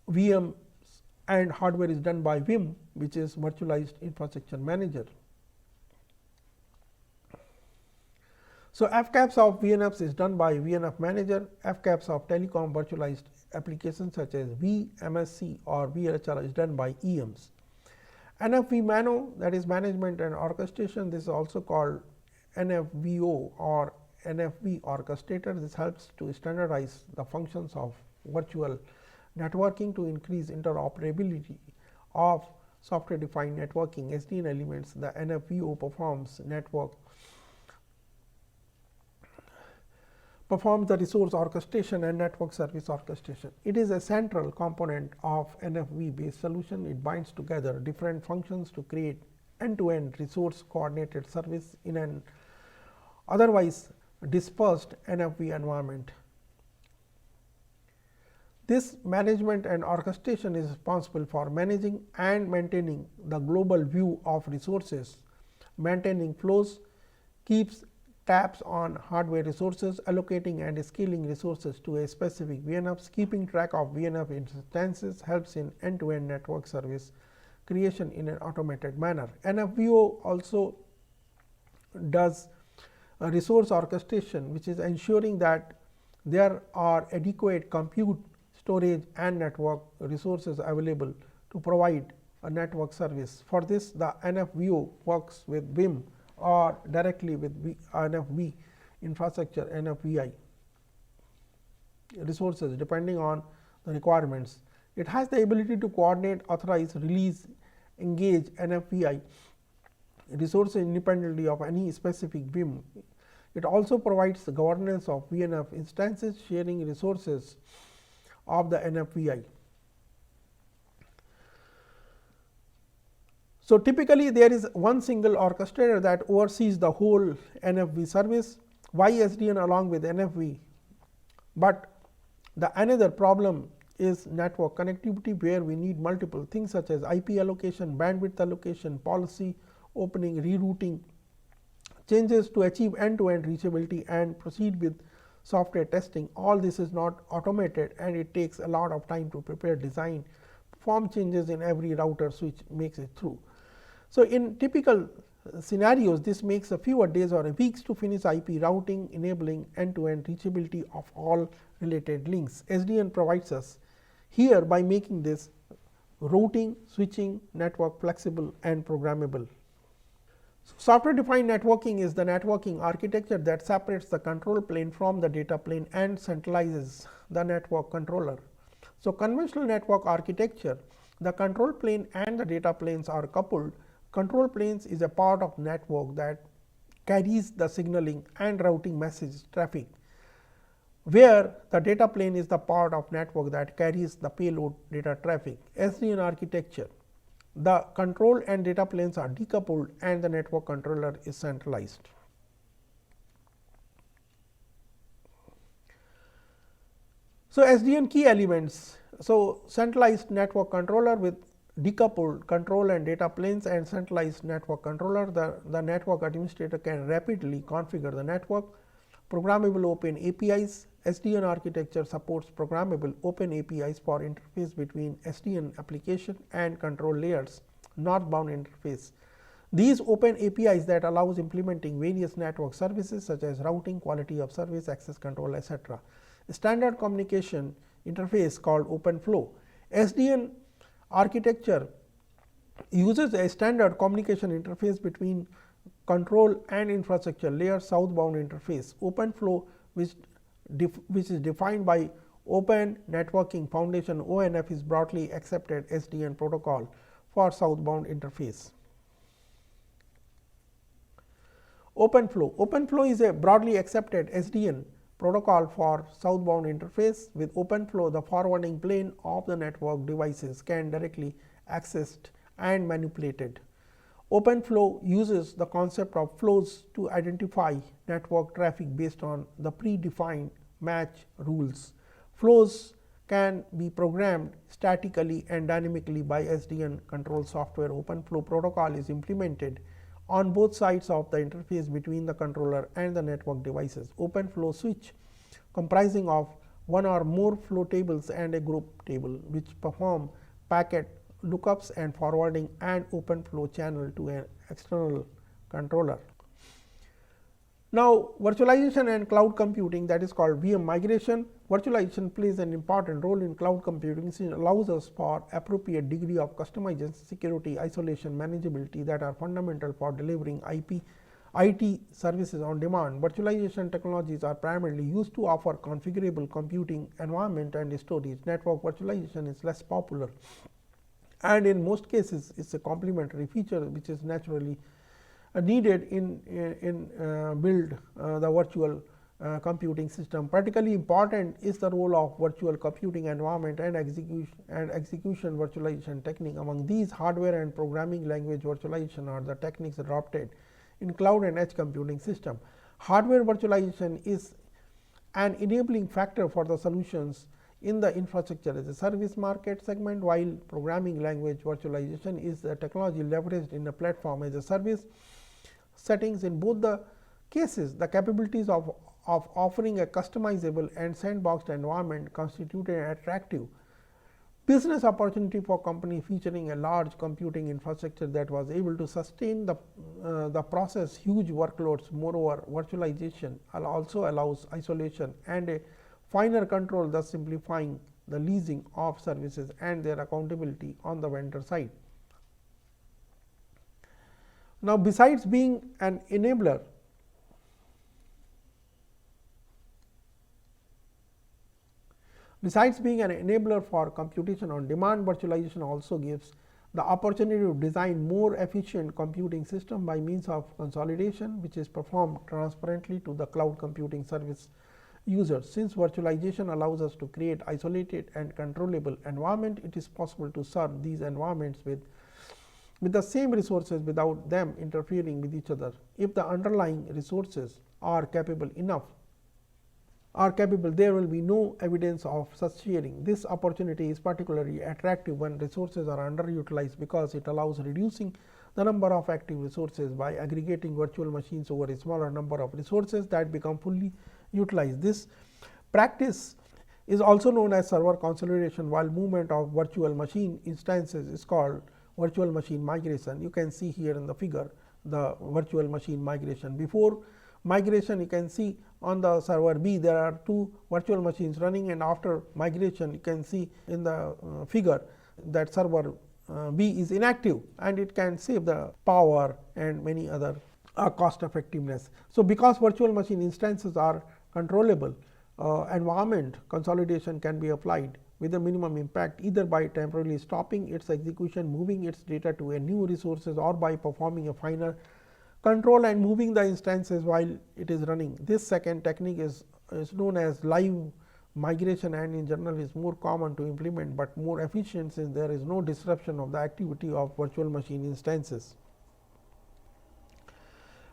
VM and hardware is done by VIM, which is virtualized infrastructure manager. So, FCAPs of VNFs is done by VNF manager. FCAPs of telecom virtualized applications such as VMSC or VHR is done by EMs. NFV Mano, that is management and orchestration, this is also called NFVO or NFV orchestrator. This helps to standardize the functions of virtual networking to increase interoperability of software defined networking SDN elements. The NFVO performs the resource orchestration and network service orchestration. It is a central component of NFV based solution. It binds together different functions to create end-to-end resource coordinated service in an otherwise dispersed NFV environment. This management and orchestration is responsible for managing and maintaining the global view of resources, maintaining flows, keeps tabs on hardware resources, allocating and scaling resources to a specific VNFs, keeping track of VNF instances, helps in end-to-end network service creation in an automated manner. NFVO also does a resource orchestration, which is ensuring that there are adequate compute, storage and network resources available to provide a network service. For this, the NFVO works with Vim or directly with NFV infrastructure, NFVI resources depending on the requirements. It has the ability to coordinate, authorize, release, engage NFVI resources independently of any specific Vim. It also provides the governance of VNF instances, sharing resources of the NFVI. So, typically there is one single orchestrator that oversees the whole NFV service. Why SDN along with NFV? But the another problem is network connectivity, where we need multiple things such as IP allocation, bandwidth allocation, policy opening, rerouting, changes to achieve end-to-end reachability and proceed with software testing. All this is not automated and it takes a lot of time to prepare design, perform changes in every router switch makes it through. So, in typical scenarios, this makes a fewer days or weeks to finish IP routing, enabling end-to-end reachability of all related links. SDN provides us here by making this routing, switching network flexible and programmable. So, software defined networking is the networking architecture that separates the control plane from the data plane and centralizes the network controller. So, conventional network architecture, the control plane and the data planes are coupled. Control planes is a part of network that carries the signaling and routing message traffic, where the data plane is the part of network that carries the payload data traffic. SDN architecture, the control and data planes are decoupled and the network controller is centralized. So, SDN key elements. So, centralized network controller with decoupled control and data planes and centralized network controller. The network administrator can rapidly configure the network. Programmable open APIs. SDN architecture supports programmable open APIs for interface between SDN application and control layers, northbound interface. These open APIs that allows implementing various network services such as routing, quality of service, access control, etc. Standard communication interface called open flow. SDN architecture uses a standard communication interface between control and infrastructure layer, southbound interface. Open flow, which is defined by Open Networking Foundation (ONF), is broadly accepted SDN protocol for southbound interface. Open flow is a broadly accepted SDN protocol for southbound interface. With open flow, the forwarding plane of the network devices can directly accessed and manipulated. Open flow uses the concept of flows to identify network traffic based on the predefined match rules. Flows can be programmed statically and dynamically by SDN control software. Open flow protocol is implemented on both sides of the interface between the controller and the network devices. Open flow switch comprising of one or more flow tables and a group table, which perform packet lookups and forwarding and open flow channel to an external controller. Now, virtualization and cloud computing, that is called VM migration. Virtualization plays an important role in cloud computing since it allows us for appropriate degree of customization, security, isolation, manageability that are fundamental for delivering IT services on demand. Virtualization technologies are primarily used to offer configurable computing environment and storage. Network virtualization is less popular, and in most cases it is a complementary feature which is naturally needed in build the virtual computing system. Particularly important is the role of virtual computing environment and execution virtualization technique. Among these, hardware and programming language virtualization are the techniques adopted in cloud and edge computing system. Hardware virtualization is an enabling factor for the solutions in the infrastructure as a service market segment, while programming language virtualization is the technology leveraged in a platform as a service settings. In both the cases, the capabilities of offering a customizable and sandboxed environment constitute an attractive business opportunity for company featuring a large computing infrastructure that was able to sustain the process huge workloads. Moreover, virtualization also allows isolation and a finer control, thus simplifying the leasing of services and their accountability on the vendor side. Now, besides being an enabler, for computation on demand, virtualization also gives the opportunity to design more efficient computing system by means of consolidation, which is performed transparently to the cloud computing service users. Since virtualization allows us to create isolated and controllable environment, it is possible to serve these environments with the same resources without them interfering with each other. If the underlying resources are capable, there will be no evidence of such sharing. This opportunity is particularly attractive when resources are underutilized, because it allows reducing the number of active resources by aggregating virtual machines over a smaller number of resources that become fully utilized. This practice is also known as server consolidation, while movement of virtual machine instances is called virtual machine migration. You can see here in the figure the virtual machine migration. Before migration, you can see on the server B there are 2 virtual machines running, and after migration you can see in the figure that server B is inactive, and it can save the power and many other cost effectiveness. So, because virtual machine instances are controllable, environment consolidation can be applied with a minimum impact, either by temporarily stopping its execution, moving its data to a new resources, or by performing a finer control and moving the instances while it is running. This second technique is known as live migration, and in general is more common to implement, but more efficient, since there is no disruption of the activity of virtual machine instances.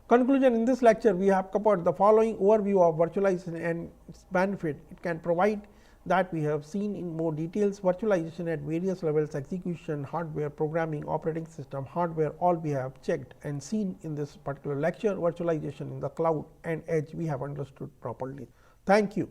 Conclusion: in this lecture, we have covered the following overview of virtualization and its benefit. It can provide that we have seen in more details. Virtualization at various levels, execution, hardware, programming, operating system, hardware, all we have checked and seen in this particular lecture. Virtualization in the cloud and edge we have understood properly. Thank you.